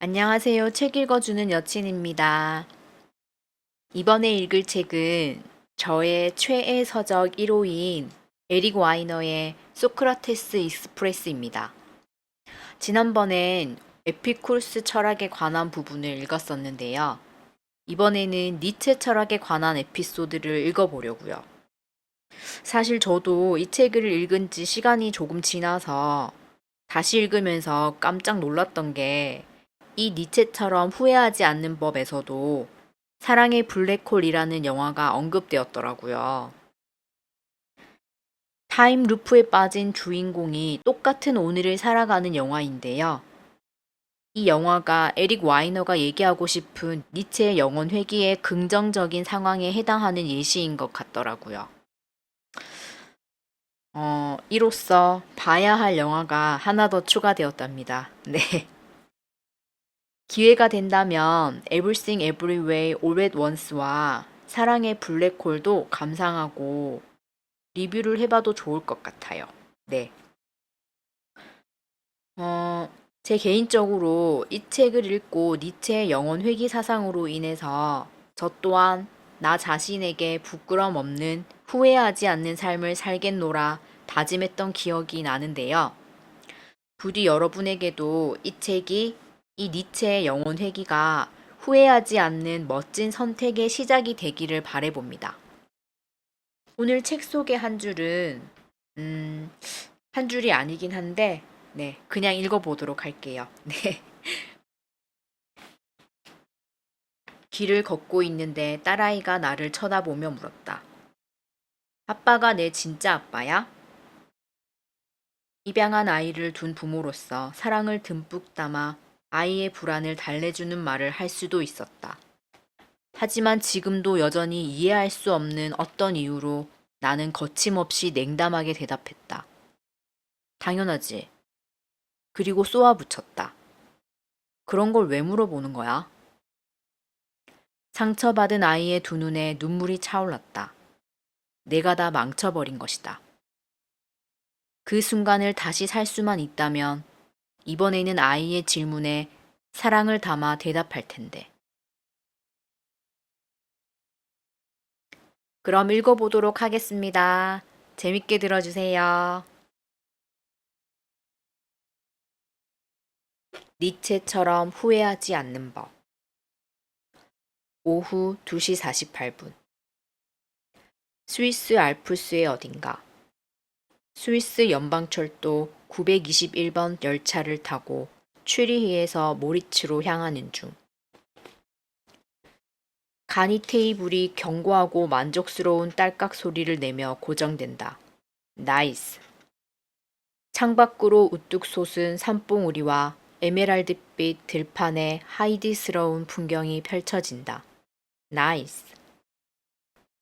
안녕하세요. 책 읽어주는 여친입니다. 이번에 읽을 책은 저의 최애 서적 1호인 에릭 와이너의 소크라테스 익스프레스입니다. 지난번엔 에피쿠르스 철학에 관한 부분을 읽었었는데요. 이번에는 니체 철학에 관한 에피소드를 읽어보려고요. 사실 저도 이 책을 읽은 지 시간이 조금 지나서 다시 읽으면서 깜짝 놀랐던 게 이 니체처럼 후회하지 않는 법에서도 사랑의 블랙홀이라는 영화가 언급되었더라고요. 타임 루프에 빠진 주인공이 똑같은 오늘을 살아가는 영화인데요. 이 영화가 에릭 와이너가 얘기하고 싶은 니체의 영혼 회귀의 긍정적인 상황에 해당하는 예시인 것 같더라고요. 이로써 봐야 할 영화가 하나 더 추가되었답니다. 네. 기회가 된다면 Everything Everywhere All at Once와 사랑의 블랙홀도 감상하고 리뷰를 해봐도 좋을 것 같아요. 네. 제 개인적으로 이 책을 읽고 니체의 영혼 회귀 사상으로 인해서 저 또한 나 자신에게 부끄럼 없는 후회하지 않는 삶을 살겠노라 다짐했던 기억이 나는데요. 부디 여러분에게도 이 책이 이 니체의 영혼 회귀가 후회하지 않는 멋진 선택의 시작이 되기를 바라봅니다. 오늘 책 속의 한 줄은 한 줄이 아니긴 한데 네, 그냥 읽어보도록 할게요. 네. 길을 걷고 있는데 딸아이가 나를 쳐다보며 물었다. 아빠가 내 진짜 아빠야? 입양한 아이를 둔 부모로서 사랑을 듬뿍 담아 아이의 불안을 달래주는 말을 할 수도 있었다. 하지만 지금도 여전히 이해할 수 없는 어떤 이유로 나는 거침없이 냉담하게 대답했다. 당연하지. 그리고 쏘아붙였다. 그런 걸 왜 물어보는 거야? 상처받은 아이의 두 눈에 눈물이 차올랐다. 내가 다 망쳐버린 것이다. 그 순간을 다시 살 수만 있다면 이번에는 아이의 질문에 사랑을 담아 대답할 텐데. 그럼 읽어보도록 하겠습니다. 재밌게 들어주세요. 니체처럼 후회하지 않는 법. 오후 2시 48분. 스위스 알프스의 어딘가. 스위스 연방철도 921번 열차를 타고 취리히에서 모리츠로 향하는 중. 간이 테이블이 견고하고 만족스러운 딸깍 소리를 내며 고정된다. 나이스. 창밖으로 우뚝 솟은 산봉우리와 에메랄드빛 들판의 하이디스러운 풍경이 펼쳐진다. 나이스.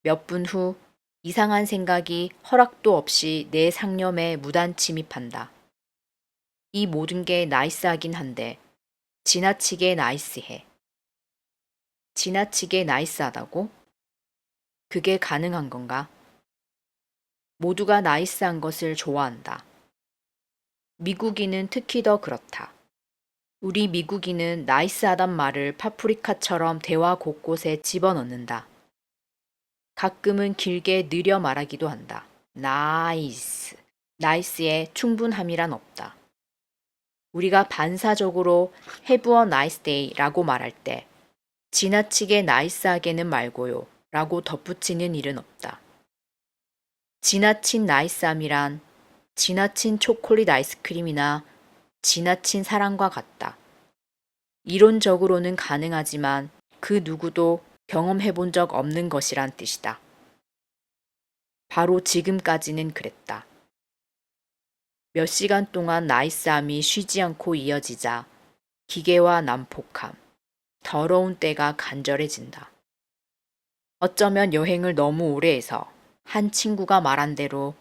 몇 분 후 이상한 생각이 허락도 없이 내 상념에 무단 침입한다. 이 모든 게 나이스하긴 한데 지나치게 나이스해. 지나치게 나이스하다고? 그게 가능한 건가? 모두가 나이스한 것을 좋아한다. 미국인은 특히 더 그렇다. 우리 미국인은 나이스하단 말을 파프리카처럼 대화 곳곳에 집어넣는다. 가끔은 길게 느려 말하기도 한다. 나이스. 나이스에 충분함이란 없다. 우리가 반사적으로 have a nice day라고 말할 때 지나치게 나이스하게는 말고요 라고 덧붙이는 일은 없다. 지나친 나이스함이란 지나친 초콜릿 아이스크림이나 지나친 사랑과 같다. 이론적으로는 가능하지만 그 누구도 경험해 본 적 없는 것이란 뜻이다. 바로 지금까지는 그랬다. 몇 시간 동안 나이스함이 쉬지 않고 이어지자 기계와 난폭함, 더러운 때가 간절해진다. 어쩌면 여행을 너무 오래 해서 한 친구가 말한 대로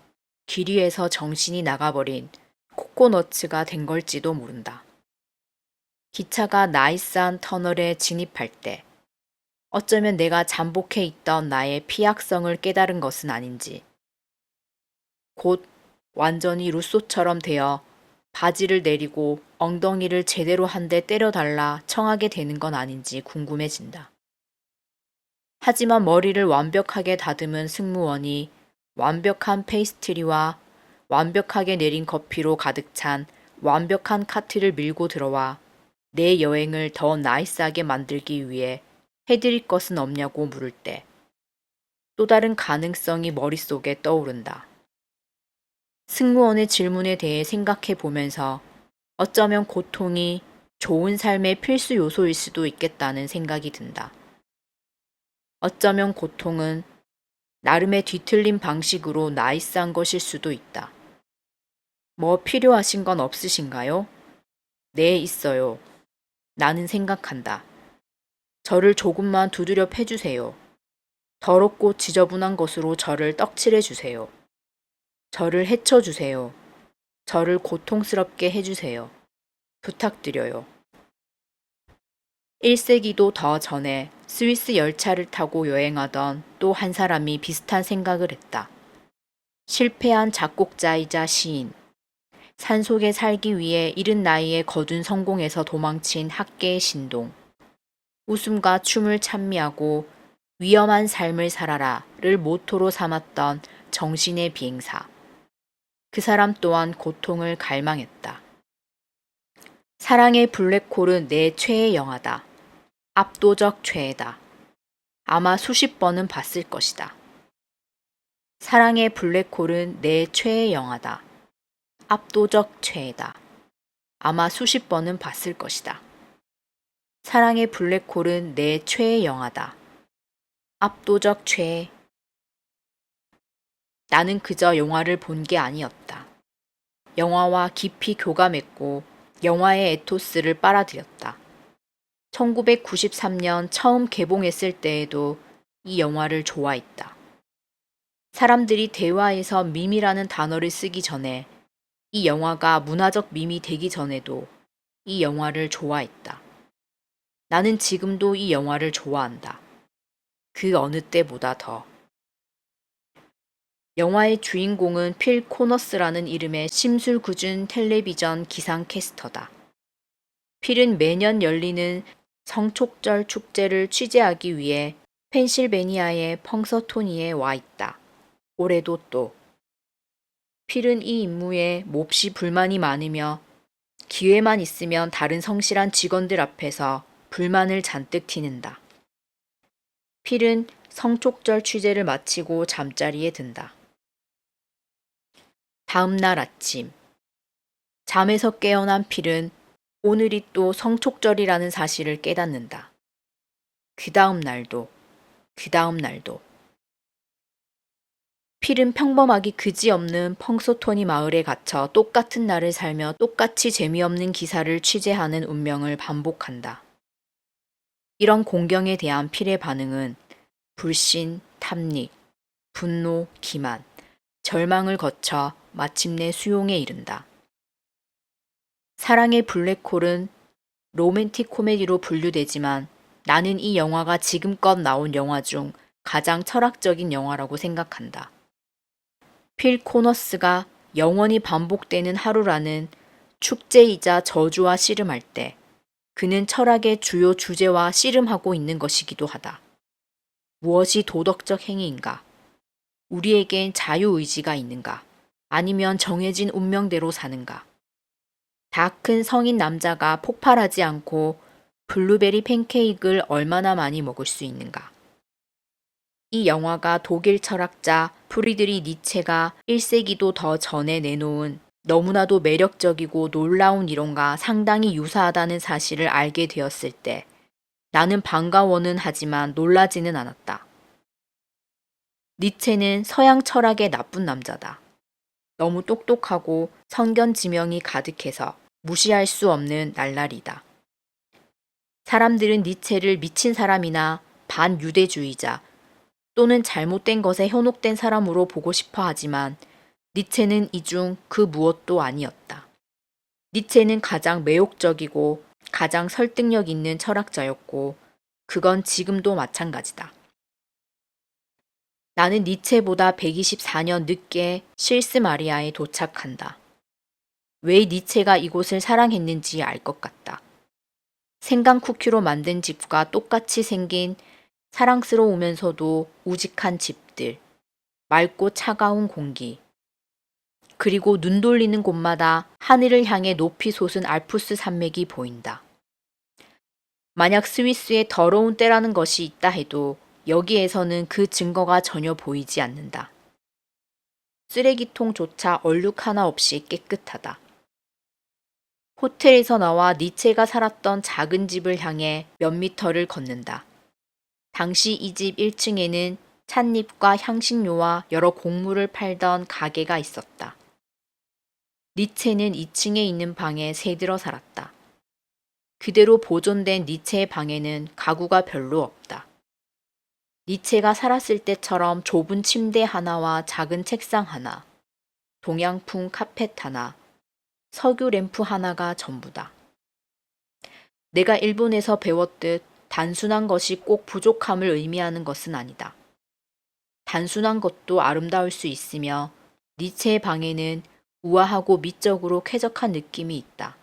길 위에서 정신이 나가버린 코코너츠가 된 걸지도 모른다. 기차가 나이스한 터널에 진입할 때 어쩌면 내가 잠복해 있던 나의 피약성을 깨달은 것은 아닌지 곧 완전히 루소처럼 되어 바지를 내리고 엉덩이를 제대로 한 대 때려달라 청하게 되는 건 아닌지 궁금해진다. 하지만 머리를 완벽하게 다듬은 승무원이 완벽한 페이스트리와 완벽하게 내린 커피로 가득 찬 완벽한 카트를 밀고 들어와 내 여행을 더 나이스하게 만들기 위해 해드릴 것은 없냐고 물을 때 또 다른 가능성이 머릿속에 떠오른다. 승무원의 질문에 대해 생각해 보면서 어쩌면 고통이 좋은 삶의 필수 요소일 수도 있겠다는 생각이 든다. 어쩌면 고통은 나름의 뒤틀린 방식으로 나이스한 것일 수도 있다. 뭐 필요하신 건 없으신가요? 네, 있어요. 나는 생각한다. 저를 조금만 두드려 패주세요. 더럽고 지저분한 것으로 저를 떡칠해 주세요. 저를 해쳐주세요. 저를 고통스럽게 해주세요. 부탁드려요. 1세기도 더 전에 스위스 열차를 타고 여행하던 또 한 사람이 비슷한 생각을 했다. 실패한 작곡자이자 시인. 산속에 살기 위해 이른 나이에 거둔 성공에서 도망친 학계의 신동. 웃음과 춤을 찬미하고 위험한 삶을 살아라를 모토로 삼았던 정신의 비행사. 그 사람 또한 고통을 갈망했다. 사랑의 블랙홀은 내 최애 영화다. 압도적 최애다. 아마 수십 번은 봤을 것이다. 사랑의 블랙홀은 내 최애 영화다. 압도적 최애다. 아마 수십 번은 봤을 것이다. 사랑의 블랙홀은 내 최애 영화다. 압도적 최애. 나는 그저 영화를 본 게 아니었다. 영화와 깊이 교감했고 영화의 에토스를 빨아들였다. 1993년 처음 개봉했을 때에도 이 영화를 좋아했다. 사람들이 대화에서 밈이라는 단어를 쓰기 전에 이 영화가 문화적 밈이 되기 전에도 이 영화를 좋아했다. 나는 지금도 이 영화를 좋아한다. 그 어느 때보다 더. 영화의 주인공은 필 코너스라는 이름의 심술궂은 텔레비전 기상캐스터다. 필은 매년 열리는 성촉절 축제를 취재하기 위해 펜실베니아의 펑서토니에 와 있다. 올해도 또. 필은 이 임무에 몹시 불만이 많으며 기회만 있으면 다른 성실한 직원들 앞에서 불만을 잔뜩 티는다. 필은 성촉절 취재를 마치고 잠자리에 든다. 다음 날 아침. 잠에서 깨어난 필은 오늘이 또 성촉절이라는 사실을 깨닫는다. 그 다음 날도, 그 다음 날도. 필은 평범하기 그지없는 펑소토니 마을에 갇혀 똑같은 날을 살며 똑같이 재미없는 기사를 취재하는 운명을 반복한다. 이런 공경에 대한 필의 반응은 불신, 탐닉, 분노, 기만, 절망을 거쳐 마침내 수용에 이른다. 사랑의 블랙홀은 로맨틱 코미디로 분류되지만 나는 이 영화가 지금껏 나온 영화 중 가장 철학적인 영화라고 생각한다. 필 코너스가 영원히 반복되는 하루라는 축제이자 저주와 씨름할 때 그는 철학의 주요 주제와 씨름하고 있는 것이기도 하다. 무엇이 도덕적 행위인가? 우리에겐 자유의지가 있는가? 아니면 정해진 운명대로 사는가? 다 큰 성인 남자가 폭발하지 않고 블루베리 팬케이크를 얼마나 많이 먹을 수 있는가? 이 영화가 독일 철학자 프리드리 니체가 1세기도 더 전에 내놓은 너무나도 매력적이고 놀라운 이론과 상당히 유사하다는 사실을 알게 되었을 때 나는 반가워는 하지만 놀라지는 않았다. 니체는 서양 철학의 나쁜 남자다. 너무 똑똑하고 선견지명이 가득해서 무시할 수 없는 날라리다. 사람들은 니체를 미친 사람이나 반유대주의자 또는 잘못된 것에 현혹된 사람으로 보고 싶어 하지만 니체는 이 중 그 무엇도 아니었다. 니체는 가장 매혹적이고 가장 설득력 있는 철학자였고 그건 지금도 마찬가지다. 나는 니체보다 124년 늦게 실스 마리아에 도착한다. 왜 니체가 이곳을 사랑했는지 알 것 같다. 생강 쿠키로 만든 집과 똑같이 생긴 사랑스러우면서도 우직한 집들, 맑고 차가운 공기, 그리고 눈 돌리는 곳마다 하늘을 향해 높이 솟은 알프스 산맥이 보인다. 만약 스위스에 더러운 때라는 것이 있다 해도 여기에서는 그 증거가 전혀 보이지 않는다. 쓰레기통조차 얼룩 하나 없이 깨끗하다. 호텔에서 나와 니체가 살았던 작은 집을 향해 몇 미터를 걷는다. 당시 이 집 1층에는 찻잎과 향신료와 여러 곡물을 팔던 가게가 있었다. 니체는 2층에 있는 방에 새들어 살았다. 그대로 보존된 니체의 방에는 가구가 별로 없다. 니체가 살았을 때처럼 좁은 침대 하나와 작은 책상 하나, 동양풍 카펫 하나, 석유 램프 하나가 전부다. 내가 일본에서 배웠듯 단순한 것이 꼭 부족함을 의미하는 것은 아니다. 단순한 것도 아름다울 수 있으며 니체의 방에는 우아하고 미적으로 쾌적한 느낌이 있다.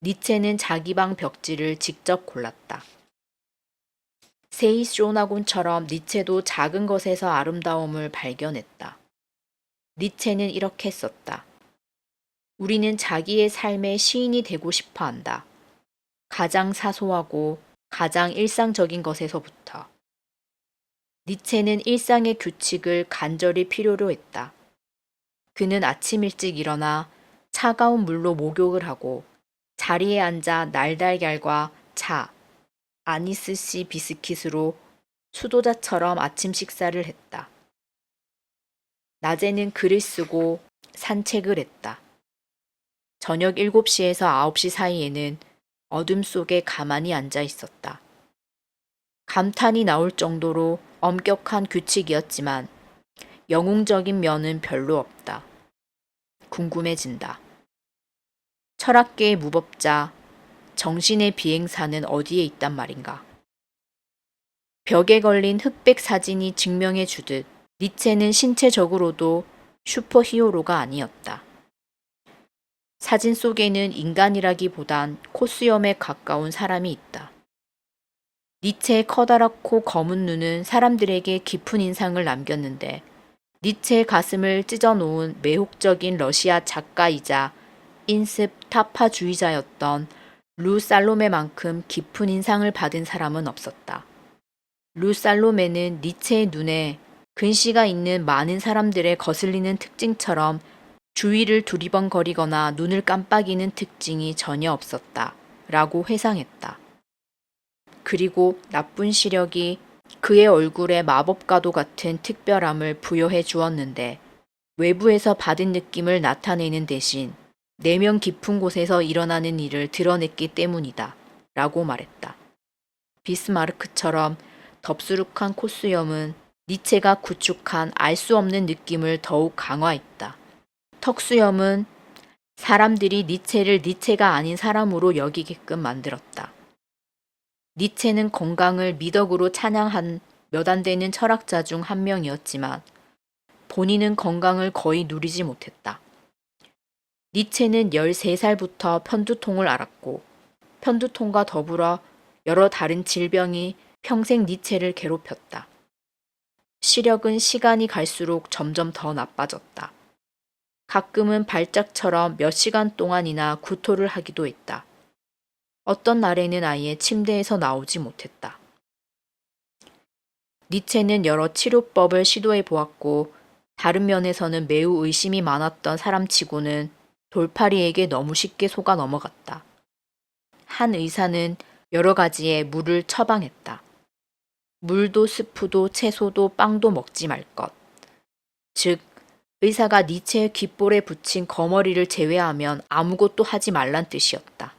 니체는 자기 방 벽지를 직접 골랐다. 세이 쇼나곤처럼 니체도 작은 것에서 아름다움을 발견했다. 니체는 이렇게 썼다. 우리는 자기의 삶의 시인이 되고 싶어 한다. 가장 사소하고 가장 일상적인 것에서부터. 니체는 일상의 규칙을 간절히 필요로 했다. 그는 아침 일찍 일어나 차가운 물로 목욕을 하고 자리에 앉아 날달걀과 차, 아니스씨 비스킷으로 수도자처럼 아침 식사를 했다. 낮에는 글을 쓰고 산책을 했다. 저녁 7시에서 9시 사이에는 어둠 속에 가만히 앉아 있었다. 감탄이 나올 정도로 엄격한 규칙이었지만 영웅적인 면은 별로 없다. 궁금해진다. 철학계의 무법자, 정신의 비행사는 어디에 있단 말인가? 벽에 걸린 흑백 사진이 증명해 주듯 니체는 신체적으로도 슈퍼히어로가 아니었다. 사진 속에는 인간이라기보단 코수염에 가까운 사람이 있다. 니체의 커다랗고 검은 눈은 사람들에게 깊은 인상을 남겼는데 니체의 가슴을 찢어놓은 매혹적인 러시아 작가이자 인습 타파주의자였던 루 살로메만큼 깊은 인상을 받은 사람은 없었다. 루 살로메는 니체의 눈에 근시가 있는 많은 사람들의 거슬리는 특징처럼 주위를 두리번거리거나 눈을 깜빡이는 특징이 전혀 없었다. 라고 회상했다. 그리고 나쁜 시력이 그의 얼굴에 마법과도 같은 특별함을 부여해 주었는데 외부에서 받은 느낌을 나타내는 대신 내면 깊은 곳에서 일어나는 일을 드러냈기 때문이다. 라고 말했다. 비스마르크처럼 덥수룩한 콧수염은 니체가 구축한 알 수 없는 느낌을 더욱 강화했다. 턱수염은 사람들이 니체를 니체가 아닌 사람으로 여기게끔 만들었다. 니체는 건강을 미덕으로 찬양한 몇 안 되는 철학자 중 한 명이었지만 본인은 건강을 거의 누리지 못했다. 니체는 13살부터 편두통을 앓았고 편두통과 더불어 여러 다른 질병이 평생 니체를 괴롭혔다. 시력은 시간이 갈수록 점점 더 나빠졌다. 가끔은 발작처럼 몇 시간 동안이나 구토를 하기도 했다. 어떤 날에는 아예 침대에서 나오지 못했다. 니체는 여러 치료법을 시도해 보았고 다른 면에서는 매우 의심이 많았던 사람치고는 돌팔이에게 너무 쉽게 속아 넘어갔다. 한 의사는 여러 가지의 물을 처방했다. 물도 스프도 채소도 빵도 먹지 말 것. 즉, 의사가 니체의 귓볼에 붙인 거머리를 제외하면 아무것도 하지 말란 뜻이었다.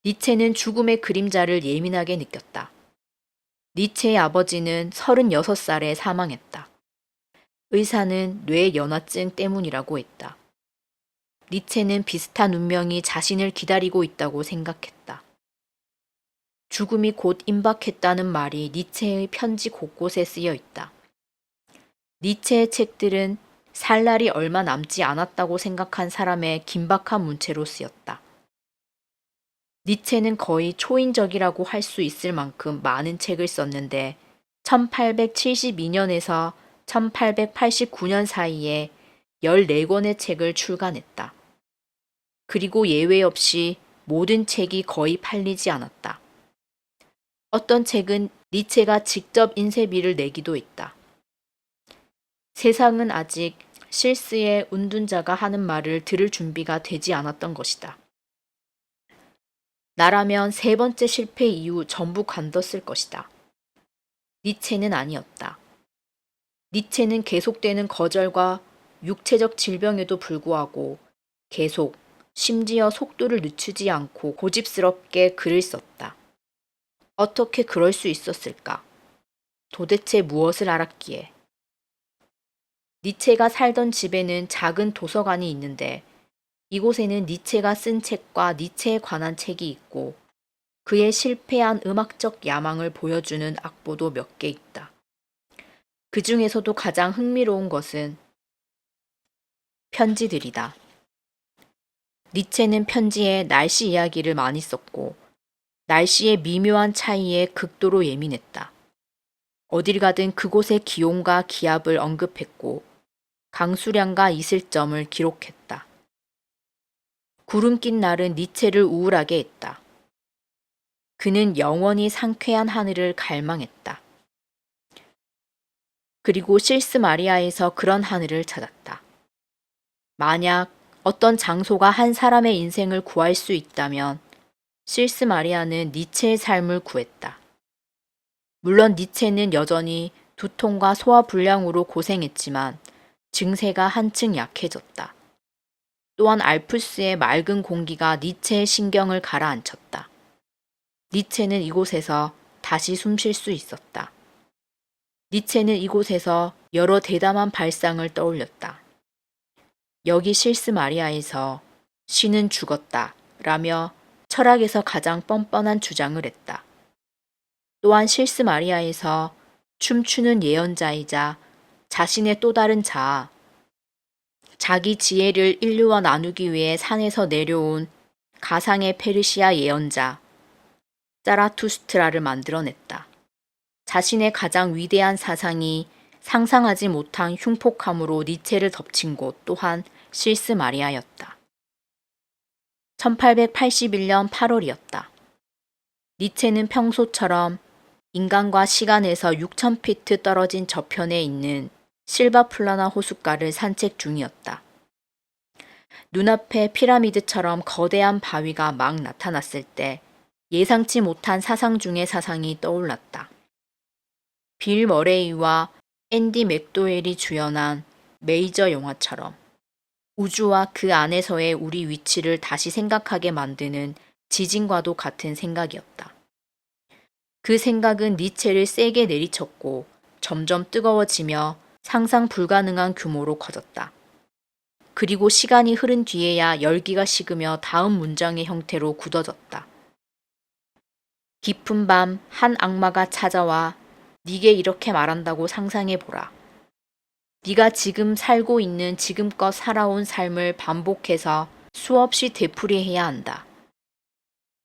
니체는 죽음의 그림자를 예민하게 느꼈다. 니체의 아버지는 36살에 사망했다. 의사는 뇌연화증 때문이라고 했다. 니체는 비슷한 운명이 자신을 기다리고 있다고 생각했다. 죽음이 곧 임박했다는 말이 니체의 편지 곳곳에 쓰여 있다. 니체의 책들은 살 날이 얼마 남지 않았다고 생각한 사람의 긴박한 문체로 쓰였다. 니체는 거의 초인적이라고 할 수 있을 만큼 많은 책을 썼는데 1872년에서 1889년 사이에 14권의 책을 출간했다. 그리고 예외 없이 모든 책이 거의 팔리지 않았다. 어떤 책은 니체가 직접 인쇄비를 내기도 했다. 세상은 아직 실스의 운둔자가 하는 말을 들을 준비가 되지 않았던 것이다. 나라면 세 번째 실패 이후 전부 관뒀을 것이다. 니체는 아니었다. 니체는 계속되는 거절과 육체적 질병에도 불구하고 계속, 심지어 속도를 늦추지 않고 고집스럽게 글을 썼다. 어떻게 그럴 수 있었을까? 도대체 무엇을 알았기에? 니체가 살던 집에는 작은 도서관이 있는데 이곳에는 니체가 쓴 책과 니체에 관한 책이 있고 그의 실패한 음악적 야망을 보여주는 악보도 몇 개 있다. 그 중에서도 가장 흥미로운 것은 편지들이다. 니체는 편지에 날씨 이야기를 많이 썼고 날씨의 미묘한 차이에 극도로 예민했다. 어딜 가든 그곳의 기온과 기압을 언급했고 강수량과 이슬점을 기록했다. 구름 낀 날은 니체를 우울하게 했다. 그는 영원히 상쾌한 하늘을 갈망했다. 그리고 실스 마리아에서 그런 하늘을 찾았다. 만약 어떤 장소가 한 사람의 인생을 구할 수 있다면 실스 마리아는 니체의 삶을 구했다. 물론 니체는 여전히 두통과 소화 불량으로 고생했지만 증세가 한층 약해졌다. 또한 알프스의 맑은 공기가 니체의 신경을 가라앉혔다. 니체는 이곳에서 다시 숨 쉴 수 있었다. 니체는 이곳에서 여러 대담한 발상을 떠올렸다. 여기 실스 마리아에서 신은 죽었다 라며 철학에서 가장 뻔뻔한 주장을 했다. 또한 실스 마리아에서 춤추는 예언자이자 자신의 또 다른 자아, 자기 지혜를 인류와 나누기 위해 산에서 내려온 가상의 페르시아 예언자, 자라투스트라를 만들어냈다. 자신의 가장 위대한 사상이 상상하지 못한 흉폭함으로 니체를 덮친 곳 또한 실스 마리아였다. 1881년 8월이었다. 니체는 평소처럼 인간과 시간에서 6,000피트 떨어진 저편에 있는 실바플라나 호숫가를 산책 중이었다. 눈앞에 피라미드처럼 거대한 바위가 막 나타났을 때 예상치 못한 사상 중의 사상이 떠올랐다. 빌 머레이와 앤디 맥도웰이 주연한 메이저 영화처럼 우주와 그 안에서의 우리 위치를 다시 생각하게 만드는 지진과도 같은 생각이었다. 그 생각은 니체를 세게 내리쳤고 점점 뜨거워지며 상상 불가능한 규모로 커졌다. 그리고 시간이 흐른 뒤에야 열기가 식으며 다음 문장의 형태로 굳어졌다. 깊은 밤 한 악마가 찾아와 네게 이렇게 말한다고 상상해보라. 네가 지금 살고 있는 지금껏 살아온 삶을 반복해서 수없이 되풀이해야 한다.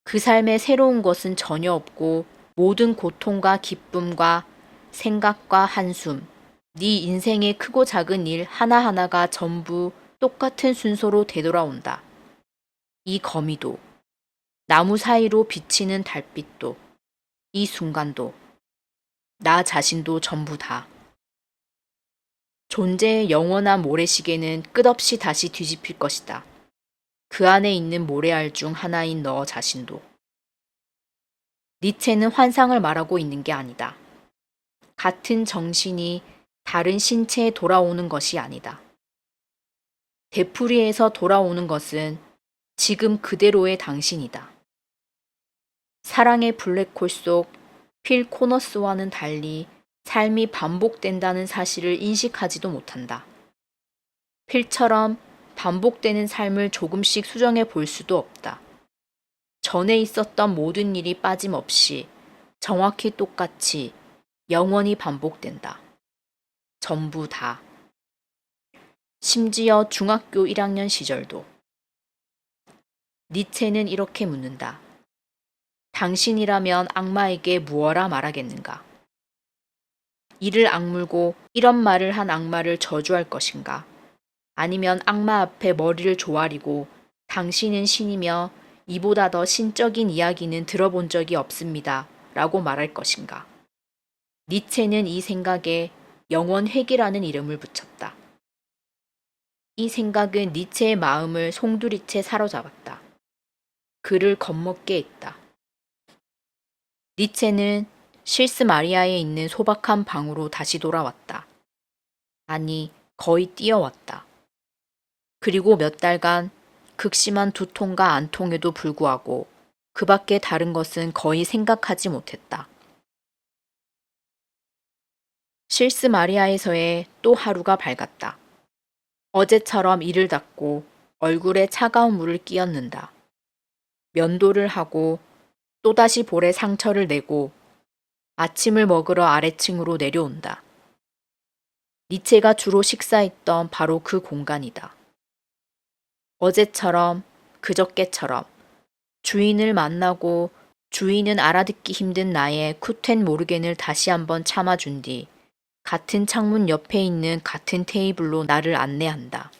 그 삶에 새로운 것은 전혀 없고 모든 고통과 기쁨과 생각과 한숨, 네 인생의 크고 작은 일 하나하나가 전부 똑같은 순서로 되돌아온다. 이 거미도, 나무 사이로 비치는 달빛도, 이 순간도, 나 자신도 전부 다. 존재의 영원한 모래시계는 끝없이 다시 뒤집힐 것이다. 그 안에 있는 모래알 중 하나인 너 자신도. 니체는 환상을 말하고 있는 게 아니다. 같은 정신이 다른 신체에 돌아오는 것이 아니다. 되풀이에서 돌아오는 것은 지금 그대로의 당신이다. 사랑의 블랙홀 속 필 코너스와는 달리 삶이 반복된다는 사실을 인식하지도 못한다. 필처럼 반복되는 삶을 조금씩 수정해 볼 수도 없다. 전에 있었던 모든 일이 빠짐없이 정확히 똑같이 영원히 반복된다. 전부 다. 심지어 중학교 1학년 시절도. 니체는 이렇게 묻는다. 당신이라면 악마에게 무엇라 말하겠는가? 이를 악물고 이런 말을 한 악마를 저주할 것인가? 아니면 악마 앞에 머리를 조아리고 당신은 신이며 이보다 더 신적인 이야기는 들어본 적이 없습니다. 라고 말할 것인가? 니체는 이 생각에 영원회귀라는 이름을 붙였다. 이 생각은 니체의 마음을 송두리째 사로잡았다. 그를 겁먹게 했다. 니체는 실스 마리아에 있는 소박한 방으로 다시 돌아왔다. 아니, 거의 뛰어왔다. 그리고 몇 달간 극심한 두통과 안통에도 불구하고 그 밖에 다른 것은 거의 생각하지 못했다. 실스 마리아에서의 또 하루가 밝았다. 어제처럼 이를 닫고 얼굴에 차가운 물을 끼얹는다. 면도를 하고 또다시 볼에 상처를 내고 아침을 먹으러 아래층으로 내려온다. 니체가 주로 식사했던 바로 그 공간이다. 어제처럼 그저께처럼 주인을 만나고 주인은 알아듣기 힘든 나의 쿠텐 모르겐을 다시 한번 참아준 뒤 같은 창문 옆에 있는 같은 테이블로 나를 안내한다.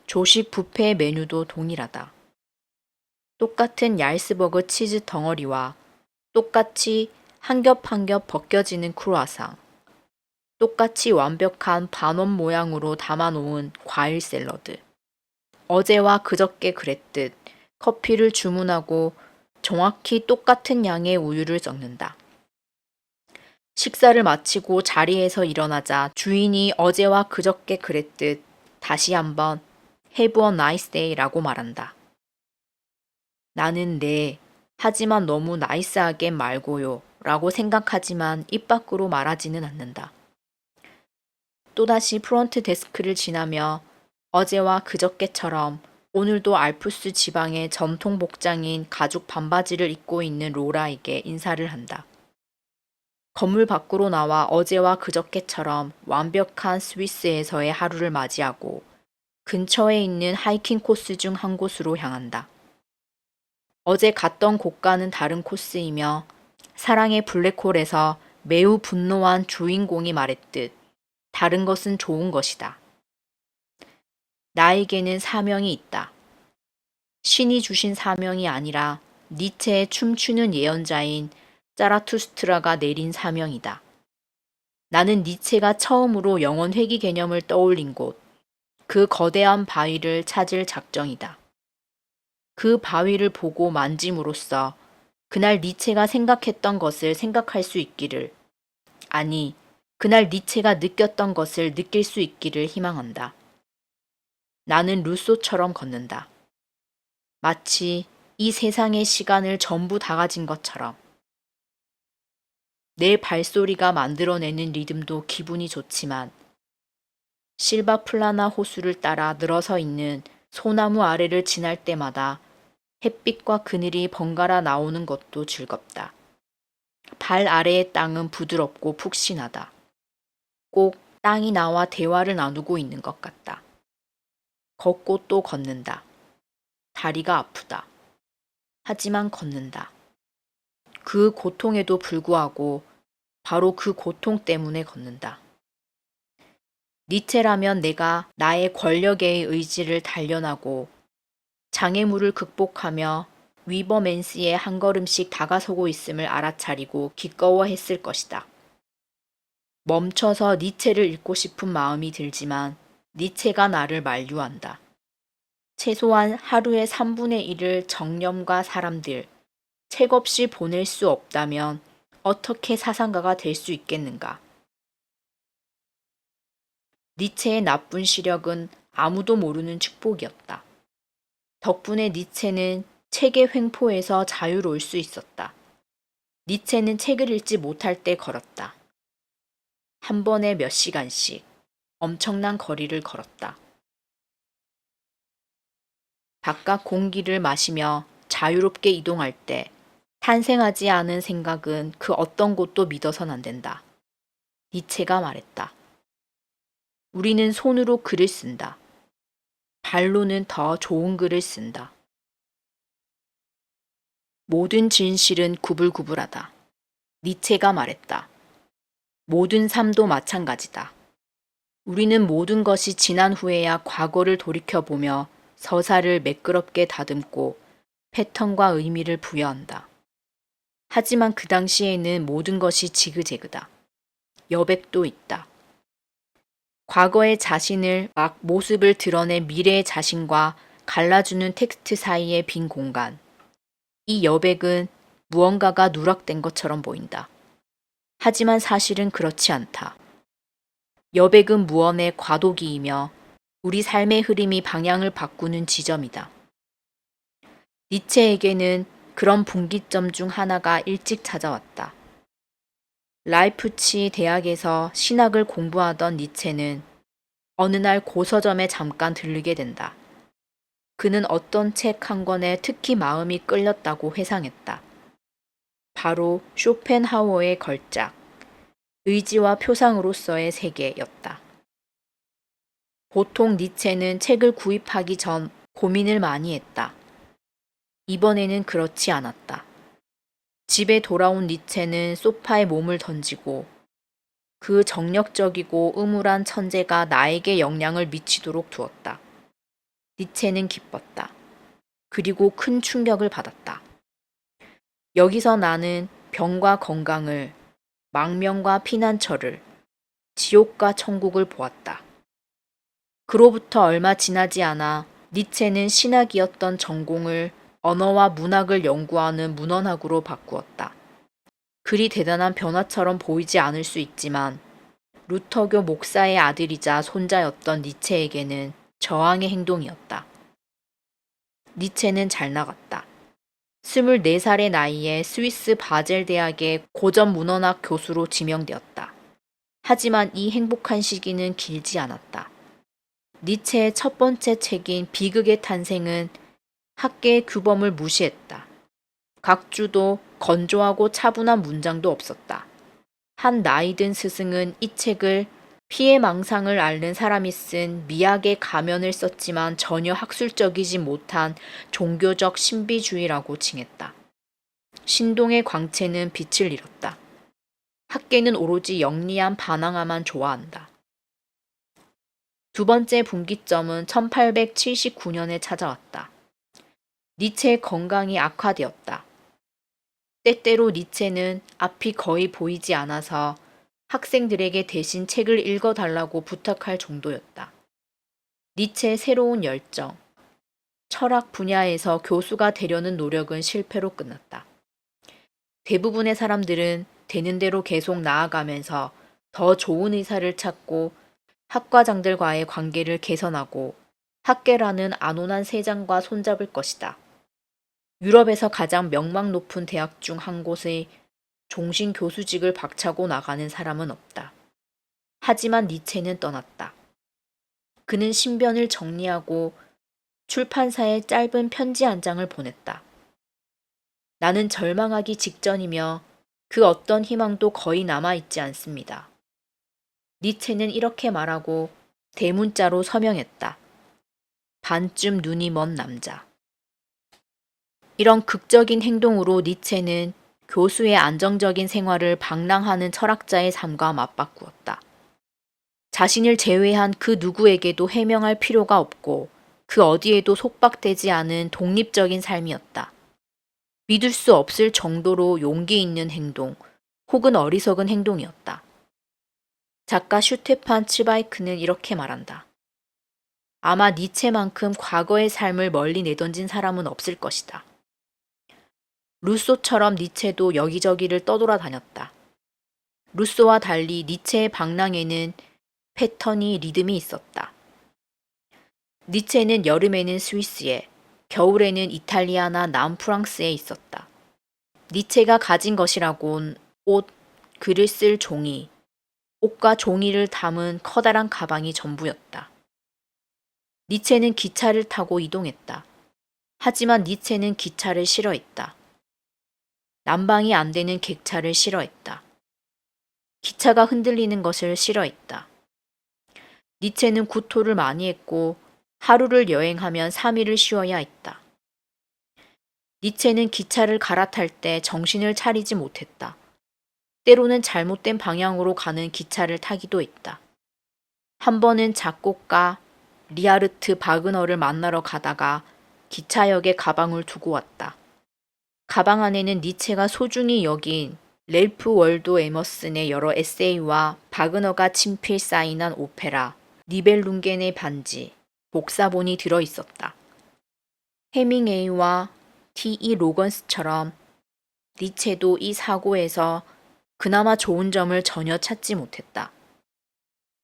조식 뷔페 메뉴도 동일하다. 똑같은 얄스버그 치즈 덩어리와 똑같이 한 겹 한 겹 벗겨지는 크루아상, 똑같이 완벽한 반원 모양으로 담아놓은 과일 샐러드. 어제와 그저께 그랬듯 커피를 주문하고 정확히 똑같은 양의 우유를 섞는다. 식사를 마치고 자리에서 일어나자 주인이 어제와 그저께 그랬듯 다시 한번 Have a nice day라고 말한다. 나는 네, 하지만 너무 나이스하게 말고요 라고 생각하지만 입 밖으로 말하지는 않는다. 또다시 프론트 데스크를 지나며 어제와 그저께처럼 오늘도 알프스 지방의 전통 복장인 가죽 반바지를 입고 있는 로라에게 인사를 한다. 건물 밖으로 나와 어제와 그저께처럼 완벽한 스위스에서의 하루를 맞이하고 근처에 있는 하이킹 코스 중 한 곳으로 향한다. 어제 갔던 곳과는 다른 코스이며 사랑의 블랙홀에서 매우 분노한 주인공이 말했듯 다른 것은 좋은 것이다. 나에게는 사명이 있다. 신이 주신 사명이 아니라 니체의 춤추는 예언자인 자라투스트라가 내린 사명이다. 나는 니체가 처음으로 영원 회귀 개념을 떠올린 곳, 그 거대한 바위를 찾을 작정이다. 그 바위를 보고 만짐으로써 그날 니체가 생각했던 것을 생각할 수 있기를, 아니, 그날 니체가 느꼈던 것을 느낄 수 있기를 희망한다. 나는 루소처럼 걷는다. 마치 이 세상의 시간을 전부 다 가진 것처럼. 내 발소리가 만들어내는 리듬도 기분이 좋지만 실바 플라나 호수를 따라 늘어서 있는 소나무 아래를 지날 때마다 햇빛과 그늘이 번갈아 나오는 것도 즐겁다. 발 아래의 땅은 부드럽고 푹신하다. 꼭 땅이 나와 대화를 나누고 있는 것 같다. 걷고 또 걷는다. 다리가 아프다. 하지만 걷는다. 그 고통에도 불구하고 바로 그 고통 때문에 걷는다. 니체라면 내가 나의 권력의 의지를 단련하고 장애물을 극복하며 위버맨스의 한 걸음씩 다가서고 있음을 알아차리고 기꺼워했을 것이다. 멈춰서 니체를 읽고 싶은 마음이 들지만 니체가 나를 만류한다. 최소한 하루의 3분의 1을 정념과 사람들, 책 없이 보낼 수 없다면 어떻게 사상가가 될 수 있겠는가? 니체의 나쁜 시력은 아무도 모르는 축복이었다. 덕분에 니체는 책의 횡포에서 자유로울 수 있었다. 니체는 책을 읽지 못할 때 걸었다. 한 번에 몇 시간씩 엄청난 거리를 걸었다. 바깥 공기를 마시며 자유롭게 이동할 때 탄생하지 않은 생각은 그 어떤 곳도 믿어선 안 된다. 니체가 말했다. 우리는 손으로 글을 쓴다. 발로는 더 좋은 글을 쓴다. 모든 진실은 구불구불하다. 니체가 말했다. 모든 삶도 마찬가지다. 우리는 모든 것이 지난 후에야 과거를 돌이켜보며 서사를 매끄럽게 다듬고 패턴과 의미를 부여한다. 하지만 그 당시에는 모든 것이 지그재그다. 여백도 있다. 과거의 자신을 막 모습을 드러낸 미래의 자신과 갈라주는 텍스트 사이의 빈 공간. 이 여백은 무언가가 누락된 것처럼 보인다. 하지만 사실은 그렇지 않다. 여백은 무언의 과도기이며 우리 삶의 흐름이 방향을 바꾸는 지점이다. 니체에게는 그런 분기점 중 하나가 일찍 찾아왔다. 라이프치 대학에서 신학을 공부하던 니체는 어느 날 고서점에 잠깐 들르게 된다. 그는 어떤 책 한 권에 특히 마음이 끌렸다고 회상했다. 바로 쇼펜하우어의 걸작, 의지와 표상으로서의 세계였다. 보통 니체는 책을 구입하기 전 고민을 많이 했다. 이번에는 그렇지 않았다. 집에 돌아온 니체는 소파에 몸을 던지고 그 정력적이고 음울한 천재가 나에게 영향을 미치도록 두었다. 니체는 기뻤다. 그리고 큰 충격을 받았다. 여기서 나는 병과 건강을, 망명과 피난처를, 지옥과 천국을 보았다. 그로부터 얼마 지나지 않아 니체는 신학이었던 전공을 언어와 문학을 연구하는 문헌학으로 바꾸었다. 그리 대단한 변화처럼 보이지 않을 수 있지만 루터교 목사의 아들이자 손자였던 니체에게는 저항의 행동이었다. 니체는 잘 나갔다. 24살의 나이에 스위스 바젤 대학의 고전 문헌학 교수로 지명되었다. 하지만 이 행복한 시기는 길지 않았다. 니체의 첫 번째 책인 비극의 탄생은 학계의 규범을 무시했다. 각주도 건조하고 차분한 문장도 없었다. 한 나이든 스승은 이 책을 피해망상을 앓는 사람이 쓴 미학의 가면을 썼지만 전혀 학술적이지 못한 종교적 신비주의라고 칭했다. 신동의 광채는 빛을 잃었다. 학계는 오로지 영리한 반항아만 좋아한다. 두 번째 분기점은 1879년에 찾아왔다. 니체의 건강이 악화되었다. 때때로 니체는 앞이 거의 보이지 않아서 학생들에게 대신 책을 읽어달라고 부탁할 정도였다. 니체의 새로운 열정, 철학 분야에서 교수가 되려는 노력은 실패로 끝났다. 대부분의 사람들은 되는 대로 계속 나아가면서 더 좋은 의사를 찾고 학과장들과의 관계를 개선하고 학계라는 안온한 세장과 손잡을 것이다. 유럽에서 가장 명망 높은 대학 중 한 곳의 종신 교수직을 박차고 나가는 사람은 없다. 하지만 니체는 떠났다. 그는 신변을 정리하고 출판사에 짧은 편지 한 장을 보냈다. 나는 절망하기 직전이며 그 어떤 희망도 거의 남아있지 않습니다. 니체는 이렇게 말하고 대문자로 서명했다. 반쯤 눈이 먼 남자. 이런 극적인 행동으로 니체는 교수의 안정적인 생활을 방랑하는 철학자의 삶과 맞바꾸었다. 자신을 제외한 그 누구에게도 해명할 필요가 없고 그 어디에도 속박되지 않은 독립적인 삶이었다. 믿을 수 없을 정도로 용기 있는 행동 혹은 어리석은 행동이었다. 작가 슈테판 츠바이크는 이렇게 말한다. 아마 니체만큼 과거의 삶을 멀리 내던진 사람은 없을 것이다. 루소처럼 니체도 여기저기를 떠돌아다녔다. 루소와 달리 니체의 방랑에는 패턴이 리듬이 있었다. 니체는 여름에는 스위스에, 겨울에는 이탈리아나 남프랑스에 있었다. 니체가 가진 것이라곤 옷, 글을 쓸 종이, 옷과 종이를 담은 커다란 가방이 전부였다. 니체는 기차를 타고 이동했다. 하지만 니체는 기차를 싫어했다. 난방이 안 되는 객차를 싫어했다. 기차가 흔들리는 것을 싫어했다. 니체는 구토를 많이 했고 하루를 여행하면 3일을 쉬어야 했다. 니체는 기차를 갈아탈 때 정신을 차리지 못했다. 때로는 잘못된 방향으로 가는 기차를 타기도 했다. 한 번은 작곡가 리하르트 바그너를 만나러 가다가 기차역에 가방을 두고 왔다. 가방 안에는 니체가 소중히 여긴 렐프 월도 에머슨의 여러 에세이와 바그너가 친필 사인한 오페라, 니벨룽겐의 반지, 복사본이 들어 있었다. 해밍웨이와 T.E. 로건스처럼 니체도 이 사고에서 그나마 좋은 점을 전혀 찾지 못했다.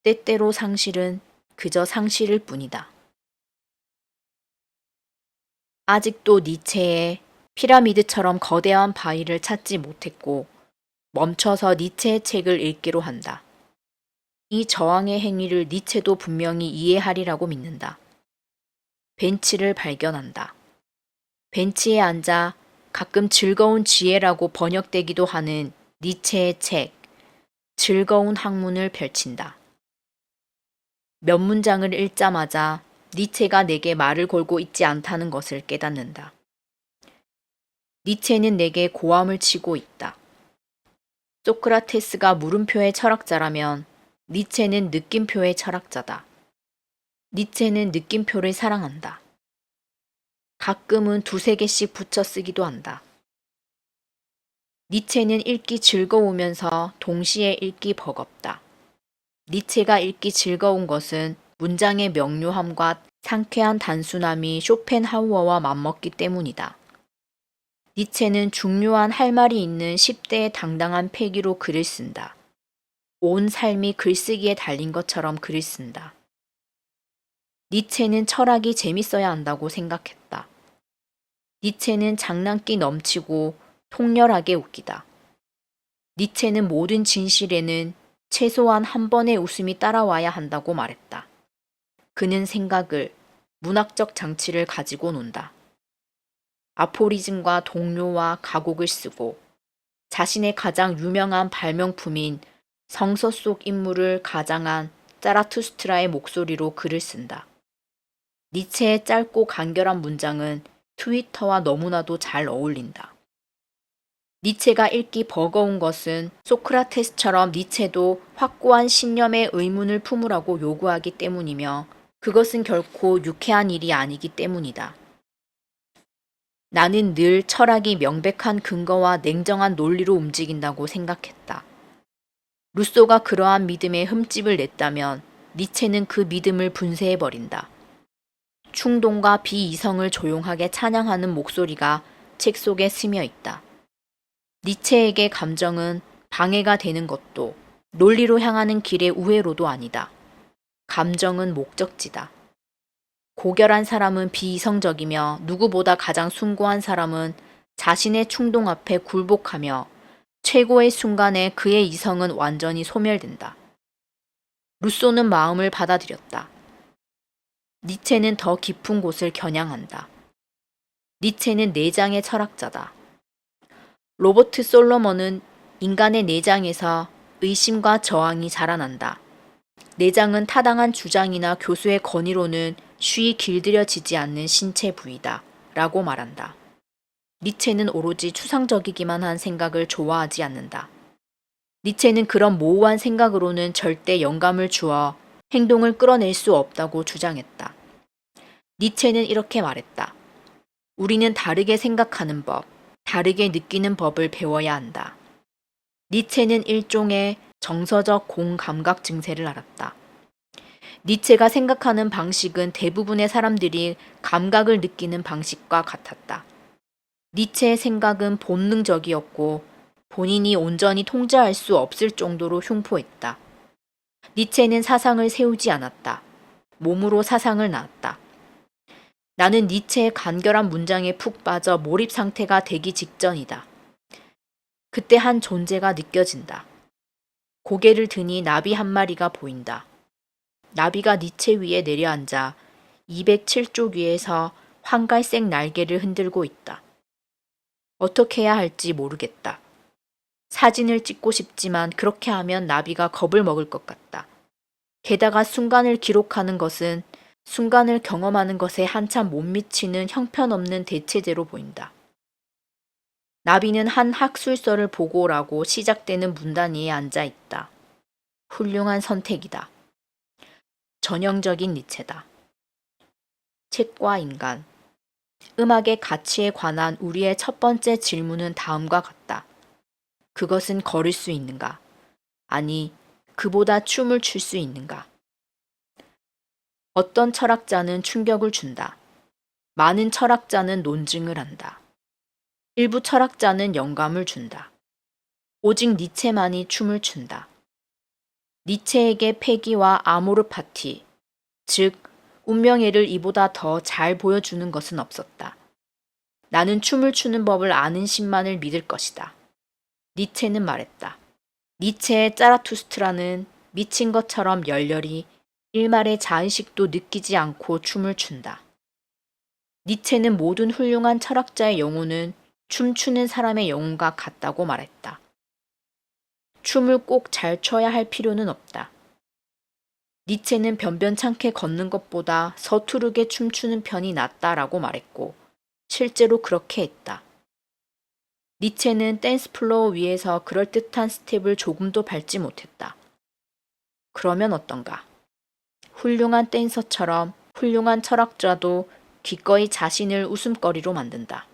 때때로 상실은 그저 상실일 뿐이다. 아직도 니체의 피라미드처럼 거대한 바위를 찾지 못했고 멈춰서 니체의 책을 읽기로 한다. 이 저항의 행위를 니체도 분명히 이해하리라고 믿는다. 벤치를 발견한다. 벤치에 앉아 가끔 즐거운 지혜라고 번역되기도 하는 니체의 책, 즐거운 학문을 펼친다. 몇 문장을 읽자마자 니체가 내게 말을 걸고 있지 않다는 것을 깨닫는다. 니체는 내게 고함을 치고 있다. 소크라테스가 물음표의 철학자라면 니체는 느낌표의 철학자다. 니체는 느낌표를 사랑한다. 가끔은 두세 개씩 붙여 쓰기도 한다. 니체는 읽기 즐거우면서 동시에 읽기 버겁다. 니체가 읽기 즐거운 것은 문장의 명료함과 상쾌한 단순함이 쇼펜하우어와 맞먹기 때문이다. 니체는 중요한 할 말이 있는 10대의 당당한 패기로 글을 쓴다. 온 삶이 글쓰기에 달린 것처럼 글을 쓴다. 니체는 철학이 재밌어야 한다고 생각했다. 니체는 장난기 넘치고 통렬하게 웃기다. 니체는 모든 진실에는 최소한 한 번의 웃음이 따라와야 한다고 말했다. 그는 생각을, 문학적 장치를 가지고 논다. 아포리즘과 동료와 가곡을 쓰고 자신의 가장 유명한 발명품인 성서 속 인물을 가장한 자라투스트라의 목소리로 글을 쓴다. 니체의 짧고 간결한 문장은 트위터와 너무나도 잘 어울린다. 니체가 읽기 버거운 것은 소크라테스처럼 니체도 확고한 신념의 의문을 품으라고 요구하기 때문이며 그것은 결코 유쾌한 일이 아니기 때문이다. 나는 늘 철학이 명백한 근거와 냉정한 논리로 움직인다고 생각했다. 루소가 그러한 믿음에 흠집을 냈다면 니체는 그 믿음을 분쇄해버린다. 충동과 비이성을 조용하게 찬양하는 목소리가 책 속에 스며 있다. 니체에게 감정은 방해가 되는 것도 논리로 향하는 길의 우회로도 아니다. 감정은 목적지다. 고결한 사람은 비이성적이며 누구보다 가장 숭고한 사람은 자신의 충동 앞에 굴복하며 최고의 순간에 그의 이성은 완전히 소멸된다. 루소는 마음을 받아들였다. 니체는 더 깊은 곳을 겨냥한다. 니체는 내장의 철학자다. 로버트 솔로몬은 인간의 내장에서 의심과 저항이 자라난다. 내장은 타당한 주장이나 교수의 건의로는 쉬이 길들여지지 않는 신체 부위다. 라고 말한다. 니체는 오로지 추상적이기만 한 생각을 좋아하지 않는다. 니체는 그런 모호한 생각으로는 절대 영감을 주어 행동을 끌어낼 수 없다고 주장했다. 니체는 이렇게 말했다. 우리는 다르게 생각하는 법, 다르게 느끼는 법을 배워야 한다. 니체는 일종의 정서적 공감각 증세를 알았다. 니체가 생각하는 방식은 대부분의 사람들이 감각을 느끼는 방식과 같았다. 니체의 생각은 본능적이었고 본인이 온전히 통제할 수 없을 정도로 흉포했다. 니체는 사상을 세우지 않았다. 몸으로 사상을 낳았다. 나는 니체의 간결한 문장에 푹 빠져 몰입 상태가 되기 직전이다. 그때 한 존재가 느껴진다. 고개를 드니 나비 한 마리가 보인다. 나비가 니체 위에 내려앉아 207쪽 위에서 황갈색 날개를 흔들고 있다. 어떻게 해야 할지 모르겠다. 사진을 찍고 싶지만 그렇게 하면 나비가 겁을 먹을 것 같다. 게다가 순간을 기록하는 것은 순간을 경험하는 것에 한참 못 미치는 형편없는 대체제로 보인다. 나비는 한 학술서를 보고 오라고 시작되는 문단 위에 앉아 있다. 훌륭한 선택이다. 전형적인 니체다. 책과 인간. 음악의 가치에 관한 우리의 첫 번째 질문은 다음과 같다. 그것은 걸을 수 있는가? 아니, 그보다 춤을 출 수 있는가? 어떤 철학자는 충격을 준다. 많은 철학자는 논증을 한다. 일부 철학자는 영감을 준다. 오직 니체만이 춤을 춘다. 니체에게 패기와 아모르 파티, 즉 운명애를 이보다 더 잘 보여주는 것은 없었다. 나는 춤을 추는 법을 아는 신만을 믿을 것이다. 니체는 말했다. 니체의 짜라투스트라는 미친 것처럼 열렬히 일말의 자의식도 느끼지 않고 춤을 춘다. 니체는 모든 훌륭한 철학자의 영혼은 춤추는 사람의 영혼과 같다고 말했다. 춤을 꼭 잘 춰야 할 필요는 없다. 니체는 변변찮게 걷는 것보다 서투르게 춤추는 편이 낫다라고 말했고 실제로 그렇게 했다. 니체는 댄스 플로어 위에서 그럴듯한 스텝을 조금도 밟지 못했다. 그러면 어떤가? 훌륭한 댄서처럼 훌륭한 철학자도 기꺼이 자신을 웃음거리로 만든다.